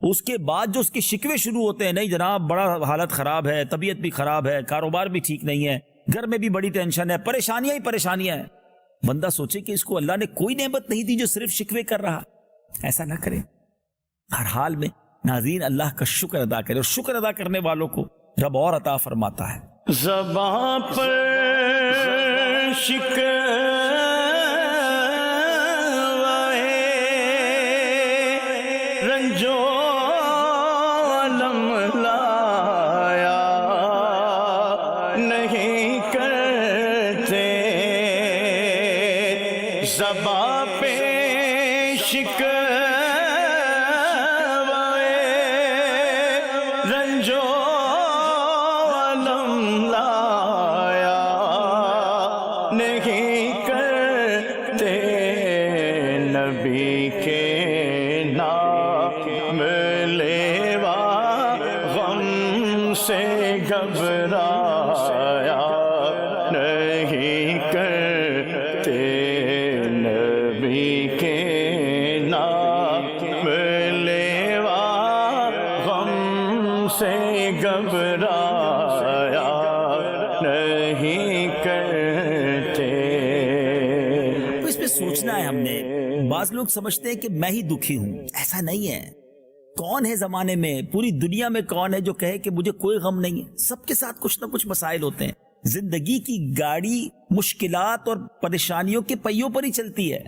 اس کے بعد جو اس کے شکوے شروع ہوتے ہیں، نہیں جناب بڑا حالت خراب ہے، طبیعت بھی خراب ہے، کاروبار بھی ٹھیک نہیں ہے، گھر میں بھی بڑی ٹینشن ہے، پریشانیاں ہی پریشانیاں ہیں. بندہ سوچے کہ اس کو اللہ نے کوئی نعمت نہیں دی جو صرف شکوے کر رہا. ایسا نہ کرے. ہر حال میں ناظرین اللہ کا شکر ادا کرے، اور شکر ادا کرنے والوں کو رب اور عطا فرماتا ہے.
زباں پر شکوے رنجو علم لایا نہیں کرتے، زباں پہ شکوے رنجو علم لایا نہیں کرتے، نبی کے نام لیوا غم سے گھبرایا نہیں کرتے، نبی کے نام لیوا غم سے گھبرایا نہیں کرتے.
تو اس پہ سوچنا ہے ہم نے. بعض لوگ سمجھتے ہیں کہ میں ہی دکھی ہوں، ایسا نہیں ہے. کون ہے زمانے میں، پوری دنیا میں کون ہے جو کہے کہ مجھے کوئی غم نہیں ہے؟ سب کے ساتھ کچھ نہ کچھ مسائل ہوتے ہیں. زندگی کی گاڑی مشکلات اور پریشانیوں کے پہیوں پر ہی چلتی ہے.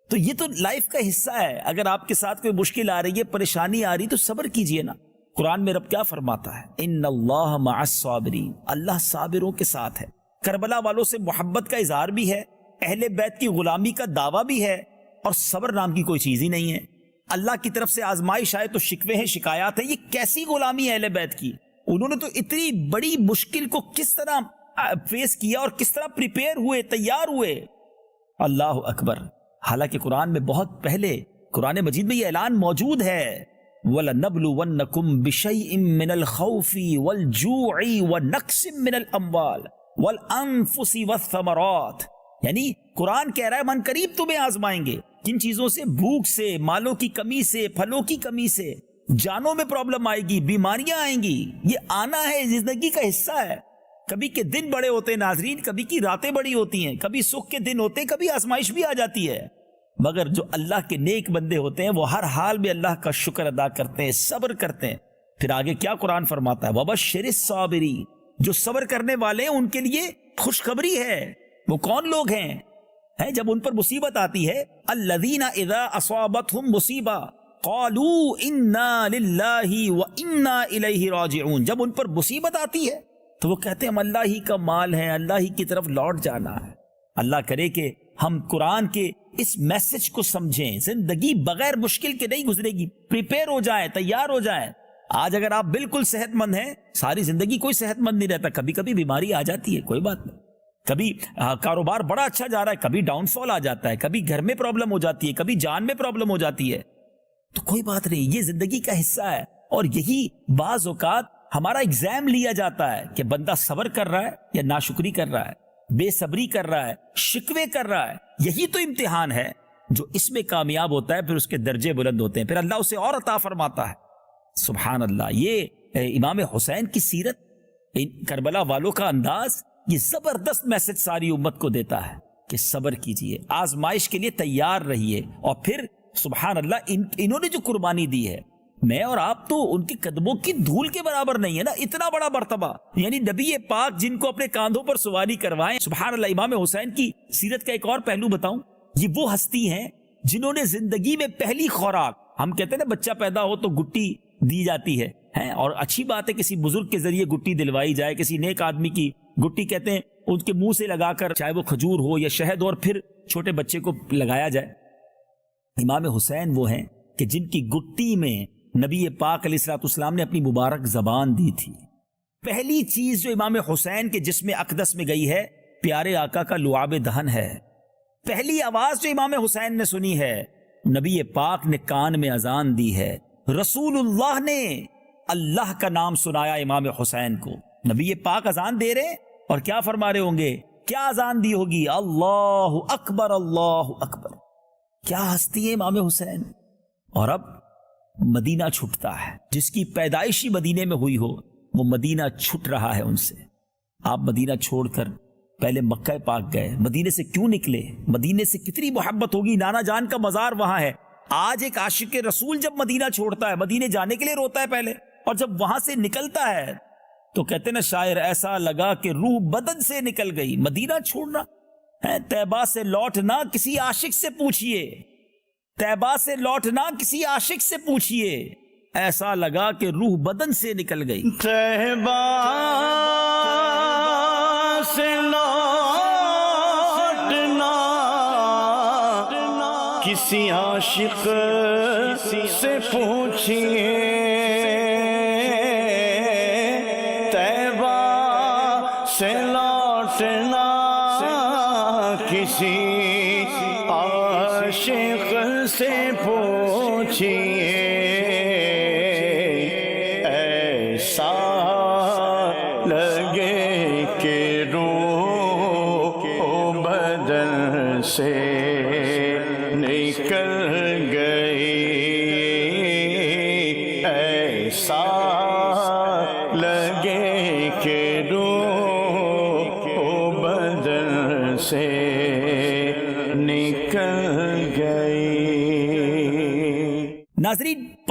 تو یہ تو لائف کا حصہ ہے. اگر آپ کے ساتھ کوئی مشکل آ رہی ہے، پریشانی آ رہی تو صبر کیجئے نا. قرآن میں رب کیا فرماتا ہے؟ ان اللہ مع الصابرین، اللہ صابروں کے ساتھ ہے. کربلا والوں سے محبت کا اظہار بھی ہے، اہل بیت کی غلامی کا دعویٰ بھی ہے، اور صبر نام کی کوئی چیز ہی نہیں ہے. اللہ کی طرف سے آزمائش آئے تو شکوے ہیں، شکایات ہیں. یہ کیسی غلامی ہے اہل بیت کی؟ انہوں نے تو اتنی بڑی مشکل کو کس طرح فیس کیا اور کس طرح پریپیئر ہوئے، تیار ہوئے. اللہ اکبر. حالانکہ قرآن میں بہت پہلے قرآن مجید میں یہ اعلان موجود ہے، وَلَنَبْلُوَنَّكُمْ بِشَيْءٍ مِّنَ الْخَوْفِ وَالْجُوعِ وَنَقْصٍ مِّنَ الْأَمْوَالِ وَالْأَنفُسِ وَالثَّمَرَاتِ. یعنی قرآن کہہ رہا ہے من قریب تمہیں آزمائیں گے. کن چیزوں سے؟ بھوک سے، مالوں کی کمی سے، پھلوں کی کمی سے، جانوں میں پرابلم آئے گی، بیماریاں آئیں گی. یہ آنا ہے، زندگی کا حصہ ہے. کبھی کے دن بڑے ہوتے ہیں ناظرین، کبھی کی راتیں بڑی ہوتی ہیں، کبھی سکھ کے دن ہوتے ہیں، کبھی آزمائش بھی آ جاتی ہے. مگر جو اللہ کے نیک بندے ہوتے ہیں وہ ہر حال میں اللہ کا شکر ادا کرتے ہیں، صبر کرتے ہیں. پھر آگے کیا قرآن فرماتا ہے؟ وَبَشِّرِ الصَّابِرِينَ. جو صبر کرنے والے ہیں ان کے لیے خوشخبری ہے. وہ کون لوگ ہیں جب ان پر مصیبت آتی ہے؟ الذین اذا اصابتهم مصیبہ قالوا انا للہ وانا الیہ راجعون. جب ان پر مصیبت آتی ہے تو وہ کہتے ہیں ہم اللہ ہی کا مال ہے، اللہ ہی کی طرف لوٹ جانا ہے. اللہ کرے کہ ہم قرآن کے اس میسج کو سمجھیں. زندگی بغیر مشکل کے نہیں گزرے گی. پریپیئر ہو جائیں، تیار ہو جائیں. آج اگر آپ بالکل صحت مند ہیں، ساری زندگی کوئی صحت مند نہیں رہتا. کبھی کبھی بیماری آ جاتی ہے، کوئی بات نہیں. کبھی کاروبار بڑا اچھا جا رہا ہے، کبھی ڈاؤن فال آ جاتا ہے، کبھی گھر میں پرابلم ہو جاتی ہے، کبھی جان میں پرابلم ہو جاتی ہے. تو کوئی بات نہیں، یہ زندگی کا حصہ ہے. اور یہی بعض اوقات ہمارا ایگزام لیا جاتا ہے کہ بندہ صبر کر رہا ہے یا ناشکری کر رہا ہے، بے صبری کر رہا ہے، شکوے کر رہا ہے. یہی تو امتحان ہے. جو اس میں کامیاب ہوتا ہے پھر اس کے درجے بلند ہوتے ہیں، پھر اللہ اسے اور عطا فرماتا ہے. سبحان اللہ. یہ امام حسین کی سیرت، کربلا والوں کا انداز، یہ زبردست میسج ساری امت کو دیتا ہے کہ صبر کیجئے، آزمائش کے لیے تیار رہیے. اور پھر سبحان اللہ انہوں نے جو قربانی دی ہے، میں اور آپ تو ان کے قدموں کی دھول کے برابر نہیں ہے نا. اتنا بڑا مرتبہ، یعنی نبی پاک جن کو اپنے کاندھوں پر سواری کروائیں. سبحان اللہ. امام حسین کی سیرت کا ایک اور پہلو بتاؤں. یہ وہ ہستی ہیں جنہوں نے زندگی میں پہلی خوراک، ہم کہتے ہیں نا بچہ پیدا ہو تو گٹی دی جاتی ہے، اور اچھی بات ہے کسی بزرگ کے ذریعے گٹی دلوائی جائے، کسی نیک آدمی کی گٹی کہتے ہیں ان کے منہ سے لگا کر، چاہے وہ کھجور ہو یا شہد، اور پھر چھوٹے بچے کو لگایا جائے. امام حسین وہ ہیں کہ جن کی گٹی میں نبی پاک علیہ الصلوۃ والسلام نے اپنی مبارک زبان دی تھی. پہلی چیز جو امام حسین کے جسم اقدس میں گئی ہے، پیارے آقا کا لعاب دہن ہے. پہلی آواز جو امام حسین نے سنی ہے، نبی پاک نے کان میں اذان دی ہے. رسول اللہ نے اللہ کا نام سنایا امام حسین کو. نبی پاک اذان دے رہے اور کیا فرما رہے ہوں گے؟ کیا اذان دی ہوگی؟ اللہ اکبر، اللہ اکبر. کیا ہستی ہے امام حسین. اور اب مدینہ چھٹتا ہے. جس کی پیدائشی مدینے میں ہوئی ہو وہ مدینہ چھٹ رہا ہے ان سے. آپ مدینہ چھوڑ کر پہلے مکہ پاک گئے. مدینے سے کیوں نکلے؟ مدینے سے کتنی محبت ہوگی. نانا جان کا مزار وہاں ہے. آج ایک عاشق رسول جب مدینہ چھوڑتا ہے، مدینے جانے کے لیے روتا ہے پہلے، اور جب وہاں سے نکلتا ہے تو کہتے نا شاعر، ایسا لگا کہ روح بدن سے نکل گئی. مدینہ چھوڑنا ہے. طیبہ سے لوٹنا کسی عاشق سے پوچھئے، طیبہ سے لوٹنا کسی عاشق سے پوچھئے، ایسا لگا کہ روح بدن سے نکل گئی.
طیبہ سے لوٹنا کسی عاشق سے پوچھئے، طیبہ سے لوٹنا کسی عاشق سے پوچھئے، ایسا لگے کہ روح بدن سے نکل گئی، ایسا لگے کہ روح بدن سے نکل گئی.
ناظرین،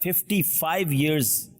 55 years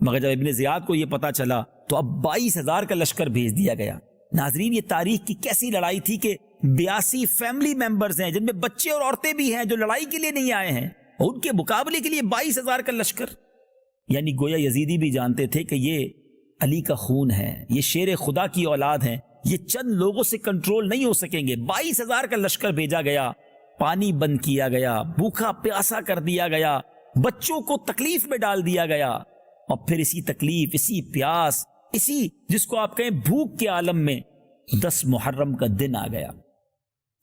مگر جب ابن زیاد کو یہ پتا چلا تو اب 22,000 کا لشکر بھیج دیا گیا۔ ناظرین، یہ تاریخ کی کیسی لڑائی تھی کہ 82 فیملی ممبرز ہیں جن میں بچے اور عورتیں بھی ہیں جو لڑائی کے لیے نہیں آئے ہیں، اور ان کے مقابلے کے لیے 22,000 کا لشکر۔ یعنی گویا یزیدی بھی جانتے تھے کہ یہ علی کا خون ہے، یہ شیر خدا کی اولاد ہیں، یہ چند لوگوں سے کنٹرول نہیں ہو سکیں گے۔ 22,000 کا لشکر بھیجا گیا، پانی بند کیا گیا، بھوکا پیاسا کر دیا گیا، بچوں کو تکلیف میں ڈال دیا گیا، اور پھر اسی تکلیف، اسی پیاس، اسی جس کو آپ کہیں بھوک کے عالم میں 10 محرم کا دن آ گیا۔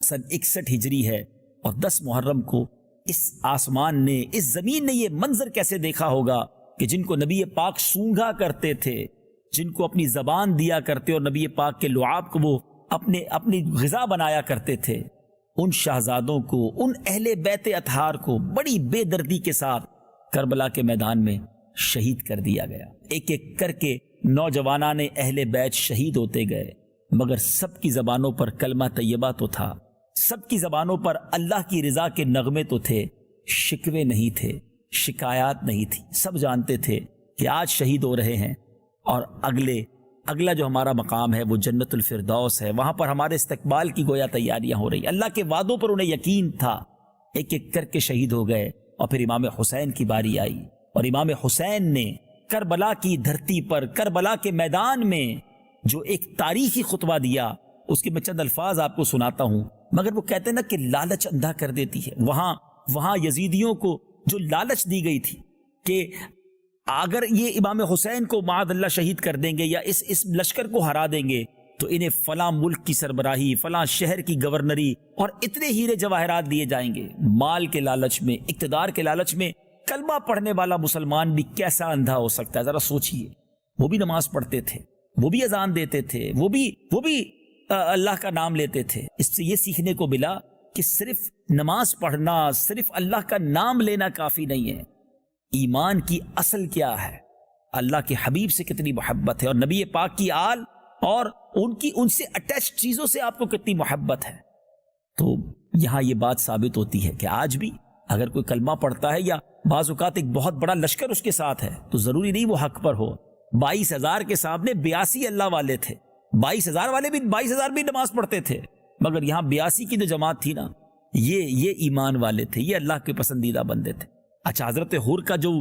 سن 61 ہجری ہے، اور 10 محرم کو اس آسمان نے، اس زمین نے یہ منظر کیسے دیکھا ہوگا کہ جن کو نبی پاک سونگھا کرتے تھے، جن کو اپنی زبان دیا کرتے اور نبی پاک کے لعاب کو وہ اپنی غذا بنایا کرتے تھے، ان شہزادوں کو، ان اہل بیت اطہار کو بڑی بے دردی کے ساتھ کربلا کے میدان میں شہید کر دیا گیا۔ ایک ایک کر کے نوجوانان اہل بیت شہید ہوتے گئے، مگر سب کی زبانوں پر کلمہ طیبہ تو تھا، سب کی زبانوں پر اللہ کی رضا کے نغمے تو تھے، شکوے نہیں تھے، شکایات نہیں تھی۔ سب جانتے تھے کہ آج شہید ہو رہے ہیں، اور اگلا جو ہمارا مقام ہے وہ جنت الفردوس ہے، وہاں پر ہمارے استقبال کی گویا تیاریاں ہو رہی۔ اللہ کے وعدوں پر انہیں یقین تھا۔ ایک ایک کر کے شہید ہو گئے، اور پھر امام حسین کی باری آئی، اور امام حسین نے کربلا کی دھرتی پر، کربلا کے میدان میں جو ایک تاریخی خطبہ دیا، اس کے میں چند الفاظ آپ کو سناتا ہوں۔ مگر وہ کہتے ہیں نا کہ لالچ اندھا کر دیتی ہے۔ وہاں یزیدیوں کو جو لالچ دی گئی تھی کہ اگر یہ امام حسین کو معاذ اللہ شہید کر دیں گے یا اس لشکر کو ہرا دیں گے تو انہیں فلاں ملک کی سربراہی، فلاں شہر کی گورنری اور اتنے ہیرے جواہرات دیے جائیں گے۔ مال کے لالچ میں، اقتدار کے لالچ میں کلمہ پڑھنے والا مسلمان بھی کیسا اندھا ہو سکتا ہے؟ ذرا سوچئے۔ وہ بھی نماز پڑھتے تھے، وہ بھی اذان دیتے تھے، وہ بھی اللہ کا نام لیتے تھے۔ اس سے یہ سیکھنے کو ملا کہ صرف نماز پڑھنا، صرف اللہ کا نام لینا کافی نہیں ہے۔ ایمان کی اصل کیا ہے؟ اللہ کے حبیب سے کتنی محبت ہے، اور نبی پاک کی آل اور ان سے اٹیچ چیزوں سے آپ کو کتنی محبت ہے۔ تو یہاں یہ بات ثابت ہوتی ہے کہ آج بھی اگر کوئی کلمہ پڑھتا ہے یا بعض اوقات ایک بہت بڑا لشکر اس کے ساتھ ہے تو ضروری نہیں وہ حق پر ہو۔ 22,000 کے سامنے 82 اللہ والے تھے، 22,000 بھی نماز پڑھتے تھے، مگر یہاں 82 کی جو جماعت تھی نا، یہ ایمان والے تھے، یہ اللہ کے پسندیدہ بندے تھے۔ اچھا، حضرت حور کا جو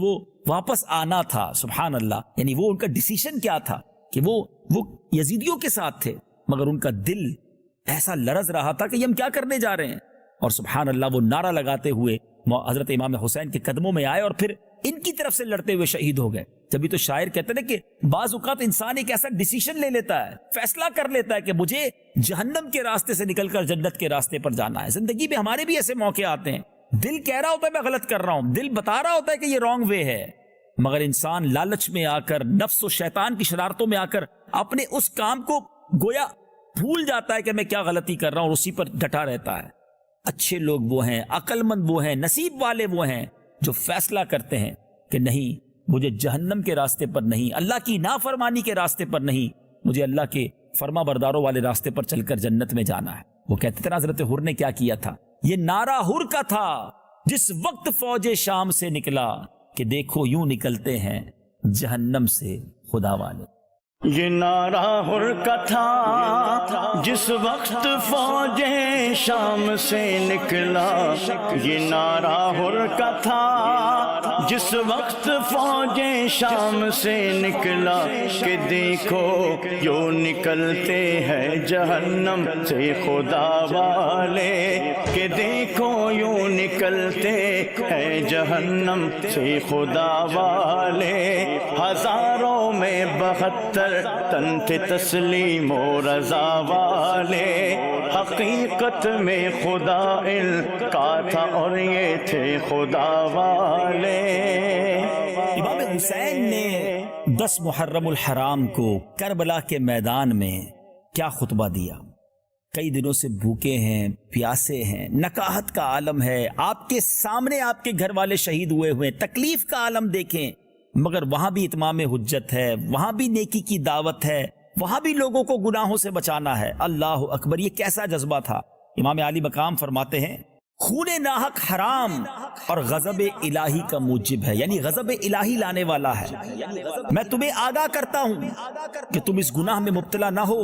وہ واپس آنا تھا، سبحان اللہ، یعنی وہ ان کا ڈیسیشن کیا تھا کہ وہ یزیدیوں کے ساتھ تھے، مگر ان کا دل ایسا لرز رہا تھا کہ یہ ہم کیا کرنے جا رہے ہیں، اور سبحان اللہ وہ نعرہ لگاتے ہوئے حضرت امام حسین کے قدموں میں آئے اور پھر ان کی طرف سے لڑتے ہوئے شہید ہو گئے۔ جبھی تو شاعر کہتے ہیں کہ بعض اوقات انسان ایک ایسا ڈیسیشن لے لیتا ہے، فیصلہ کر لیتا ہے کہ مجھے جہنم کے راستے سے نکل کر جنت کے راستے پر جانا ہے۔ زندگی میں ہمارے بھی ایسے موقع آتے ہیں، دل کہہ رہا ہوتا ہے میں غلط کر رہا ہوں، دل بتا رہا ہوتا ہے کہ یہ رانگ وے ہے، مگر انسان لالچ میں آ کر، نفس و شیطان کی شرارتوں میں آ کر اپنے اس کام کو گویا بھول جاتا ہے کہ میں کیا غلطی کر رہا ہوں، اور اسی پر ڈٹا رہتا ہے۔ اچھے لوگ وہ ہیں، عقل مند وہ ہیں، نصیب والے وہ ہیں جو فیصلہ کرتے ہیں کہ نہیں، مجھے جہنم کے راستے پر نہیں، اللہ کی نافرمانی کے راستے پر نہیں، مجھے اللہ کے فرما برداروں والے راستے پر چل کر جنت میں جانا ہے۔ وہ کہتے تھے حضرت حر نے کیا کیا تھا؟ یہ نعرہ حر کا تھا جس وقت فوج شام سے نکلا کہ دیکھو یوں نکلتے ہیں جہنم سے خدا والے۔
یہ نعرہ حر کا تھا جس وقت فوج شام سے نکلا، یہ نعرہ حر کا تھا جس وقت فوج شام سے نکلا، کہ دیکھو یوں نکلتے ہیں جہنم سے خدا والے، کہ دیکھو یوں نکلتے ہیں جہنم سے خدا والے۔ ہزاروں میں 72 تن تھے تسلیم و رضا والے، حقیقت میں خدا ان کا تھا اور یہ تھے خدا والے۔
امام حسین نے 10 محرم الحرام کو کربلا کے میدان میں کیا خطبہ دیا؟ کئی دنوں سے بھوکے ہیں، پیاسے ہیں، نکاہت کا عالم ہے، آپ کے سامنے آپ کے گھر والے شہید ہوئے، تکلیف کا عالم دیکھیں، مگر وہاں بھی اتمام حجت ہے، وہاں بھی نیکی کی دعوت ہے، وہاں بھی لوگوں کو گناہوں سے بچانا ہے۔ اللہ اکبر، یہ کیسا جذبہ تھا! امام علی مقام فرماتے ہیں خون ناحق حرام اور غضب الہی کا موجب ہے، یعنی غضب الہی لانے والا ہے۔ میں تمہیں آگاہ کرتا ہوں کہ تم اس گناہ میں مبتلا نہ ہو۔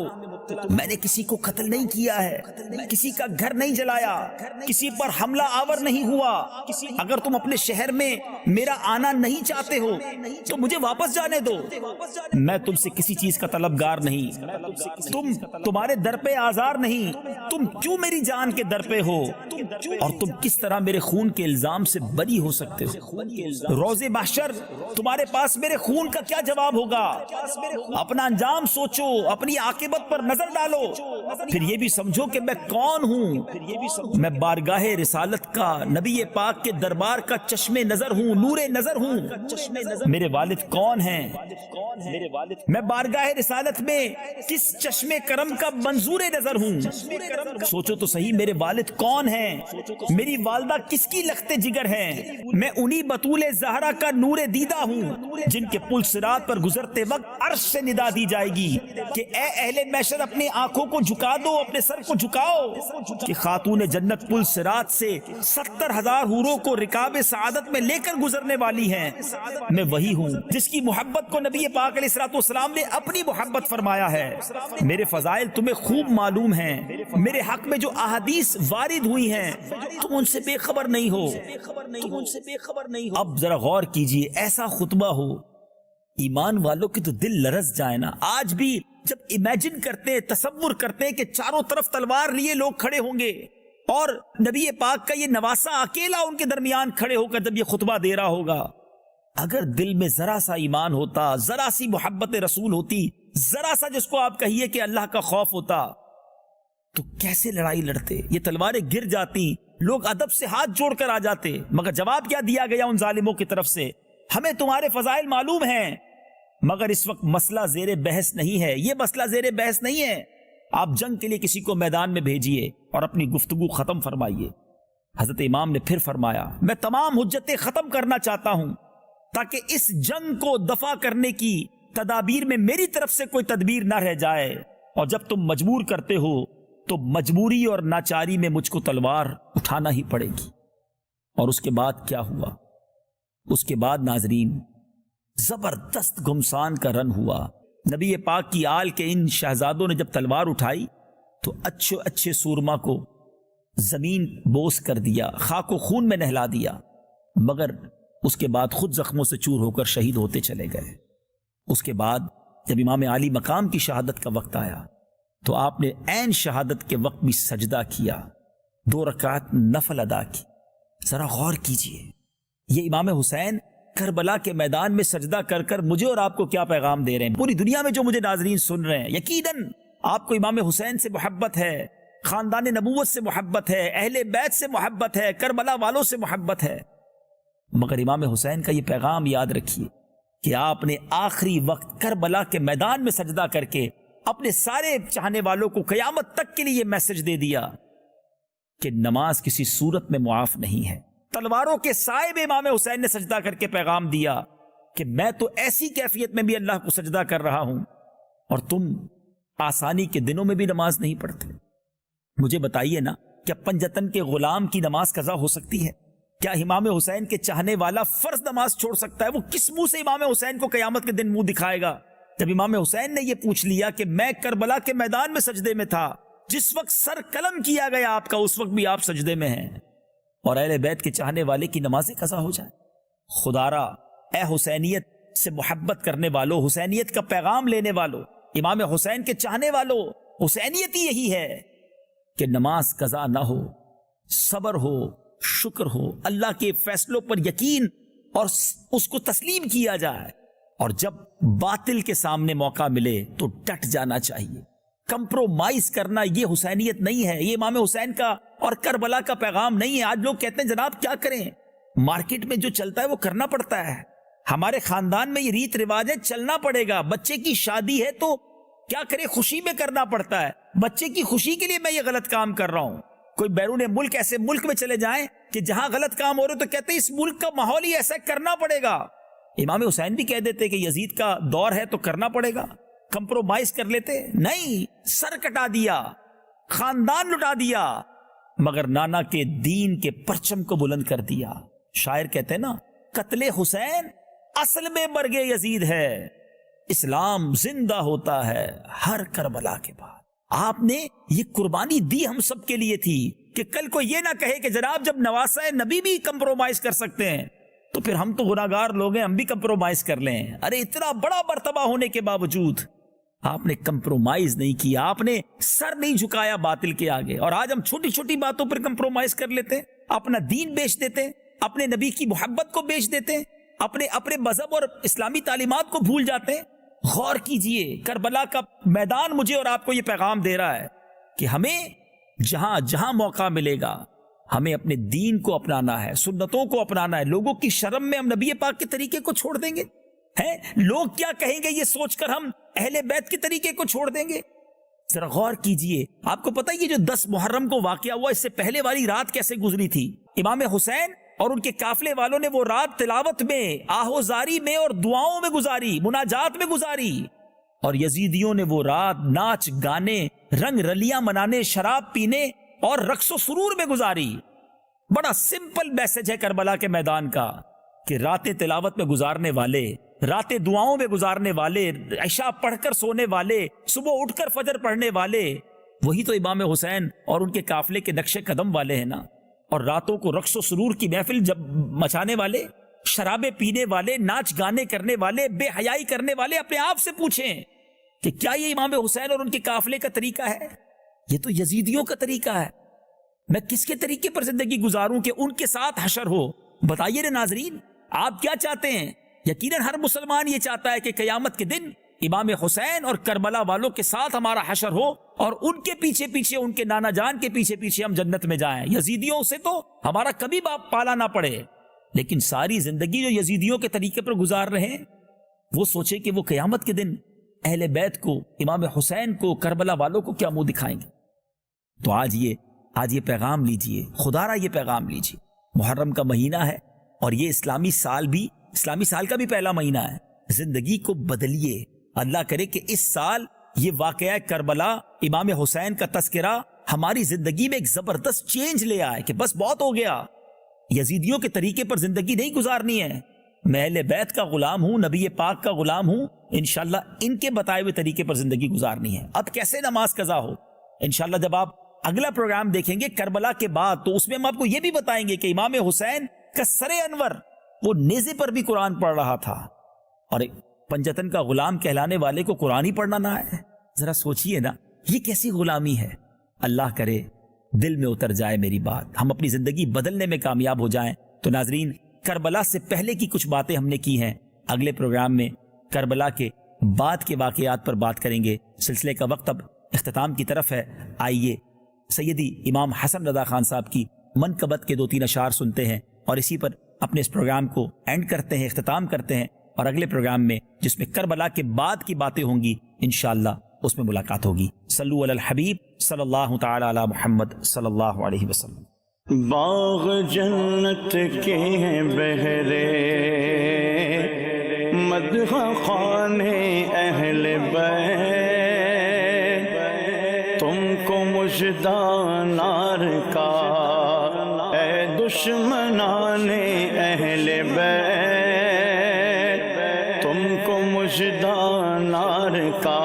میں نے کسی کو قتل نہیں کیا ہے، کسی کا گھر نہیں جلایا، کسی پر حملہ آور نہیں ہوا۔ اگر تم اپنے شہر میں میرا آنا نہیں چاہتے ہو تو مجھے واپس جانے دو۔ میں تم سے کسی چیز کا طلبگار نہیں، تمہارے در پہ آزار نہیں۔ تم کیوں میری جان کے در پہ ہو، اور تم کس طرح میرے خون کے الزام سے بری ہو سکتے ہو؟ روز محشر تمہارے پاس میرے خون کا کیا جواب ہوگا؟ اپنا انجام سوچو، اپنی عاقبت پر نظر ڈالو، پھر یہ بھی سمجھو کہ میں کون ہوں۔ میں بارگاہ رسالت کا، نبی پاک کے دربار کا چشم نظر ہوں، نور نظر ہوں۔ میرے والد کون ہیں؟ میں بارگاہ رسالت میں کس چشم کرم کا منظور نظر ہوں؟ سوچو تو صحیح، میرے والد کون ہیں؟ میری والدہ کس کی لخت جگر ہیں؟ میں انہی بطول زہرا کا نور دیدہ ہوں جن کے پل صراط پر گزرتے وقت عرش سے ندا دی جائے گی کہ اے اہل محشر اپنی آنکھوں کو جھکا دو، اپنے سر کو جھکاؤ، کہ خاتون جنت پل صراط سے 70,000 حوروں کو رکاب سعادت میں لے کر گزرنے والی ہیں۔ میں وہی ہوں جس کی محبت کو نبی پاک علیہ الصلوۃ والسلام نے اپنی محبت فرمایا ہے۔ میرے فضائل تمہیں خوب معلوم ہیں، میرے حق میں جو احادیث وارد ہوئی ہیں تم ان سے بے خبر نہیں ہو۔ اب ذرا غور کیجئے، ایسا خطبہ ہو، ایمان والوں کی تو دل لرز جائے نا۔ آج بھی جب امیجن کرتے ہیں، تصور کرتے ہیں کہ چاروں طرف تلوار لیے لوگ کھڑے ہوں گے اور نبی پاک کا یہ نواسا اکیلا ان کے درمیان کھڑے ہو کر جب یہ خطبہ دے رہا ہوگا، اگر دل میں ذرا سا ایمان ہوتا، ذرا سی محبت رسول ہوتی، ذرا سا جس کو آپ کہیے کہ اللہ کا خوف ہوتا، تو کیسے لڑائی لڑتے؟ یہ تلواریں گر جاتی، لوگ ادب سے ہاتھ جوڑ کر آ جاتے۔ مگر جواب کیا دیا گیا ان ظالموں کی طرف سے؟ ہمیں تمہارے فضائل معلوم ہیں، مگر اس وقت مسئلہ زیر بحث نہیں ہے، یہ مسئلہ زیر بحث نہیں ہے۔ آپ جنگ کے لیے کسی کو میدان میں بھیجیے اور اپنی گفتگو ختم فرمائیے۔ حضرت امام نے پھر فرمایا، میں تمام حجتیں ختم کرنا چاہتا ہوں تاکہ اس جنگ کو دفع کرنے کی تدابیر میں میری طرف سے کوئی تدبیر نہ رہ جائے، اور جب تم مجبور کرتے ہو تو مجبوری اور ناچاری میں مجھ کو تلوار اٹھانا ہی پڑے گی۔ اور اس کے بعد کیا ہوا؟ اس کے بعد ناظرین زبردست گھمسان کا رن ہوا۔ نبی پاک کی آل کے ان شہزادوں نے جب تلوار اٹھائی تو اچھے اچھے سورما کو زمین بوس کر دیا، خاک و خون میں نہلا دیا، مگر اس کے بعد خود زخموں سے چور ہو کر شہید ہوتے چلے گئے۔ اس کے بعد جب امام عالی مقام کی شہادت کا وقت آیا تو آپ نے عین شہادت کے وقت بھی سجدہ کیا، 2 رکعت نفل ادا کی۔ ذرا غور کیجئے، یہ امام حسین کربلا کے میدان میں سجدہ کر کر مجھے اور آپ کو کیا پیغام دے رہے ہیں؟ پوری دنیا میں جو مجھے ناظرین سن رہے ہیں، یقیناً آپ کو امام حسین سے محبت ہے، خاندان نبوت سے محبت ہے، اہل بیت سے محبت ہے، کربلا والوں سے محبت ہے، مگر امام حسین کا یہ پیغام یاد رکھیے کہ آپ نے آخری وقت کربلا کے میدان میں سجدہ کر کے اپنے سارے چاہنے والوں کو قیامت تک کے لیے یہ میسج دے دیا کہ نماز کسی صورت میں معاف نہیں ہے۔ تلواروں کے سائے میں امام حسین نے سجدہ کر کے پیغام دیا کہ میں تو ایسی کیفیت میں بھی اللہ کو سجدہ کر رہا ہوں اور تم آسانی کے دنوں میں بھی نماز نہیں پڑھتے۔ مجھے بتائیے نا، کیا پنجتن کے غلام کی نماز قضا ہو سکتی ہے؟ کیا امام حسین کے چاہنے والا فرض نماز چھوڑ سکتا ہے؟ وہ کس منہ سے امام حسین کو قیامت کے دن منہ دکھائے گا؟ جب امام حسین نے یہ پوچھ لیا کہ میں کربلا کے میدان میں سجدے میں تھا، جس وقت سر قلم کیا گیا آپ کا، اس وقت بھی آپ سجدے میں ہیں، اور اہل بیت کے چاہنے والے کی نمازیں قضا ہو جائیں۔ خدارا، اے حسینیت سے محبت کرنے والو، حسینیت کا پیغام لینے والو، امام حسین کے چاہنے والو، حسینیت ہی یہی ہے کہ نماز قضا نہ ہو، صبر ہو، شکر ہو، اللہ کے فیصلوں پر یقین اور اس کو تسلیم کیا جائے، اور جب باطل کے سامنے موقع ملے تو ڈٹ جانا چاہیے۔ کمپرومائز کرنا یہ حسینیت نہیں ہے، یہ امام حسین کا اور کربلا کا پیغام نہیں ہے۔ آج لوگ کہتے ہیں جناب کیا کریں، مارکیٹ میں جو چلتا ہے وہ کرنا پڑتا ہے، ہمارے خاندان میں یہ ریت رواج ہے، چلنا پڑے گا، بچے کی شادی ہے تو کیا کرے، خوشی میں کرنا پڑتا ہے، بچے کی خوشی کے لیے میں یہ غلط کام کر رہا ہوں۔ کوئی بیرون ملک ایسے ملک میں چلے جائیں کہ جہاں غلط کام ہو رہے تو کہتے ہیں اس ملک کا ماحول ہی ایسا کرنا پڑے گا۔ امام حسین بھی کہہ دیتے کہ یزید کا دور ہے تو کرنا پڑے گا، کمپرومائز کر لیتے، نہیں، سر کٹا دیا، خاندان لٹا دیا، مگر نانا کے دین کے پرچم کو بلند کر دیا۔ شاعر کہتے ہیں نا، قتل حسین اصل میں مرگ یزید ہے، اسلام زندہ ہوتا ہے ہر کربلا کے بعد۔ آپ نے یہ قربانی دی ہم سب کے لیے تھی کہ کل کو یہ نہ کہے کہ جناب جب نواسہ نبی بھی کمپرومائز کر سکتے ہیں تو پھر ہم تو گناہگار لوگ ہیں، ہم بھی کمپرومائز کر لیں۔ ارے اتنا بڑا مرتبہ ہونے کے باوجود آپ نے کمپرومائز نہیں کیا، آپ نے سر نہیں جھکایا باطل کے آگے۔ اور آج ہم چھوٹی چھوٹی باتوں پر کمپرومائز کر لیتے ہیں، اپنا دین بیچ دیتے ہیں، اپنے نبی کی محبت کو بیچ دیتے ہیں، اپنے مذہب اور اسلامی تعلیمات کو بھول جاتے ہیں۔ غور کیجئے، کربلا کا میدان مجھے اور آپ کو یہ پیغام دے رہا ہے کہ ہمیں جہاں جہاں موقع ملے گا ہمیں اپنے دین کو اپنانا ہے، سنتوں کو اپنانا ہے۔ لوگوں کی شرم میں ہم نبی پاک کے طریقے کو چھوڑ دیں گے؟ ہیں لوگ کیا کہیں گے یہ سوچ کر ہم اہل بیت کے طریقے کو چھوڑ دیں گے؟ ذرا غور کیجئے۔ آپ کو پتہ ہے یہ جو 10 محرم کو واقعہ ہوا، اس سے پہلے والی رات کیسے گزری تھی؟ امام حسین اور ان کے قافلے والوں نے وہ رات تلاوت میں، آہوزاری میں اور دعاؤں میں گزاری، مناجات میں گزاری، اور یزیدیوں نے وہ رات ناچ گانے، رنگ رلیاں منانے، شراب پینے اور رقص و سرور میں گزاری۔ بڑا سمپل میسج ہے کربلا کے میدان کا کہ راتیں تلاوت میں گزارنے والے، راتیں دعاؤں میں گزارنے والے، عشاء پڑھ کر سونے والے، صبح اٹھ کر فجر پڑھنے والے، وہی تو امام حسین اور ان کے قافلے کے نقش قدم والے ہیں نا۔ اور راتوں کو رقص و سرور کی محفل جب مچانے والے، شرابیں پینے والے، ناچ گانے کرنے والے، بے حیائی کرنے والے، اپنے آپ سے پوچھیں کہ کیا یہ امام حسین اور ان کے قافلے کا طریقہ ہے؟ یہ تو یزیدیوں کا طریقہ ہے۔ میں کس کے طریقے پر زندگی گزاروں کہ ان کے ساتھ حشر ہو؟ بتائیے نا ناظرین، آپ کیا چاہتے ہیں؟ یقیناً ہر مسلمان یہ چاہتا ہے کہ قیامت کے دن امام حسین اور کربلا والوں کے ساتھ ہمارا حشر ہو اور ان کے پیچھے پیچھے، ان کے نانا جان کے پیچھے پیچھے ہم جنت میں جائیں۔ یزیدیوں سے تو ہمارا کبھی باپ پالا نہ پڑے، لیکن ساری زندگی جو یزیدیوں کے طریقے پر گزار رہے ہیں، وہ سوچے کہ وہ قیامت کے دن اہل بیت کو، امام حسین کو، کربلا والوں کو کیا منہ دکھائیں گے؟ تو آج یہ پیغام لیجئے، خدا را یہ پیغام لیجئے۔ محرم کا مہینہ ہے اور یہ اسلامی سال کا بھی پہلا مہینہ ہے۔ زندگی کو بدلیے، اللہ کرے کہ اس سال یہ واقعہ کربلا، امام حسین کا تذکرہ ہماری زندگی میں ایک زبردست چینج لے آئے کہ بس بہت ہو گیا، یزیدیوں کے طریقے پر زندگی نہیں گزارنی ہے، میں اہل بیت کا غلام ہوں، نبی پاک کا غلام ہوں، انشاءاللہ ان کے بتائے ہوئے طریقے پر زندگی گزارنی ہے۔ اب کیسے نماز قضا ہو؟ انشاءاللہ جب آپ اگلا پروگرام دیکھیں گے کربلا کے بعد، تو اس میں ہم آپ کو یہ بھی بتائیں گے کہ امام حسین کا سر انور وہ نیزے پر بھی قرآن پڑھ رہا تھا، اور پنجتن کا غلام کہلانے والے کو قرآن ہی پڑھنا نہ ہے۔ ذرا سوچئے نا، یہ کیسی غلامی ہے؟ اللہ کرے دل میں اتر جائے میری بات، ہم اپنی زندگی بدلنے میں کامیاب ہو جائیں۔ تو ناظرین، کربلا سے پہلے کی کچھ باتیں ہم نے کی ہیں، اگلے پروگرام میں کربلا کے بعد کے واقعات پر بات کریں گے۔ سلسلے کا وقت اب اختتام کی طرف ہے، آئیے سیدی امام حسن رضا خان صاحب کی منقبت کے 2-3 اشعار سنتے ہیں، اور اسی پر اپنے اس پروگرام کو اینڈ کرتے ہیں، اختتام کرتے ہیں، اور اگلے پروگرام میں جس میں کربلا کے بعد کی باتیں ہوں گی انشاءاللہ اس میں ملاقات ہوگی۔ صلو علی الحبیب صلی اللہ تعالی علی محمد صلی اللہ علیہ وسلم۔
باغ جنت کے ہیں بہرے، مدح خانے اہل بیت، تم کو مژدہ نار کا اے دشمنان اہل بیت، تم کو مژدہ نار کا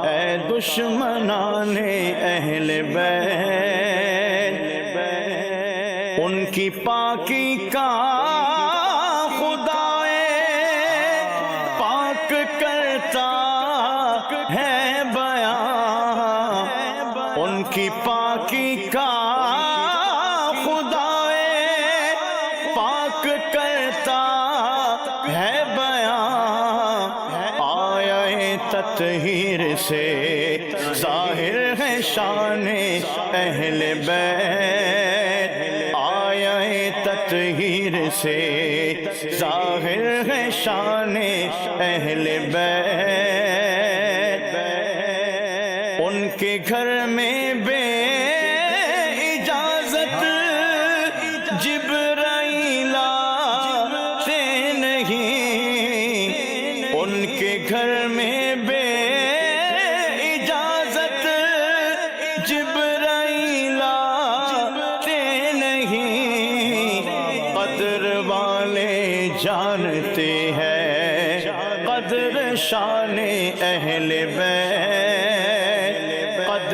اے دشمنان اہل بیت، ان کی پاکی کا خدائے پاک کرتا ہے بیان، ان کی پاکی کا خدائے پاک کرتا ہے بیان، آیا تطہیر سے ظاہر ہے شان اہل بیت، آیا تطہیر سے ظاہر ہے شان اہل بیت، ان کے گھر میں بے اجازت جبرائیل آتے نہیں، ان کے گھر میں بے اجازت جبرائیل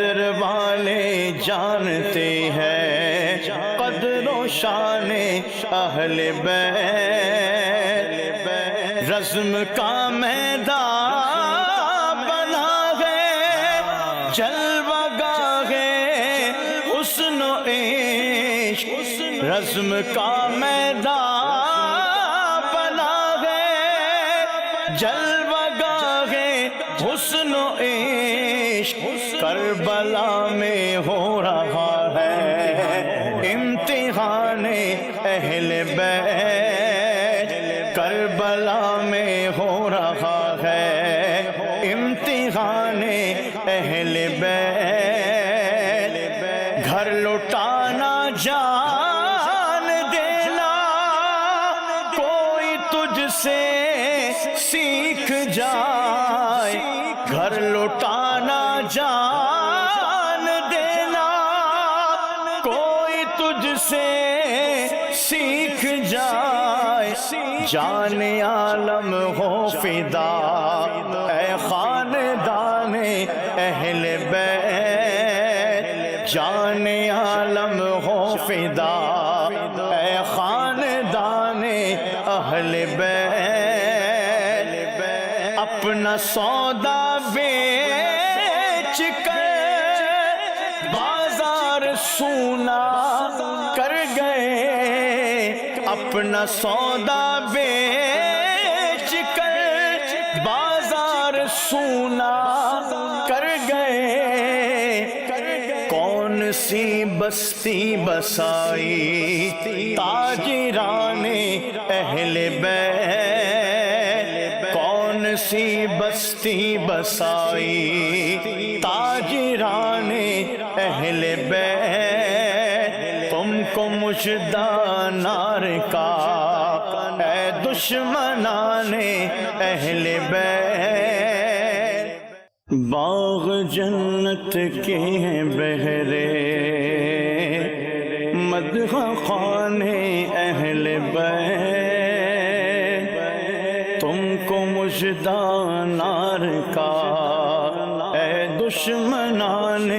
بدر والے جانتے ہیں قدر و شان اہل بیت، رزم کا میدان بنا ہے جلوہ گاہ حسن و عشق، رزم کا میدان بنا ہے جلوہ گاہ حسن و عشق، کربلا میں ہو رہا ہے امتحان اہل بیت، کربلا میں ہو رہا ہے امتحان اہل بیت، گھر لوٹانا جان دینا کوئی تجھ سے سیکھ جائے، گھر لوٹانا جان دینا کوئی تجھ سے سیکھ جائے، جان عالم ہو فدا اے خاندان اہل بیت، جان عالم ہو فدا اے خاندان اہل بیت، اپنا سودا بیچ کر بازار سونا کر گئے، اپنا سودا بیچ کر بازار سونا کر گئے، کون سی بستی بسائی تاجران اہل بیت، کون سی بستی بسائی تاجران اہل بیت، تم کو مژدہ نار کا اے دشمنان اہل بیت، باغ جنت کے ہیں بہرے مدح خوان اہل بیت، تم کو مژدہ نار کا اے دشمنان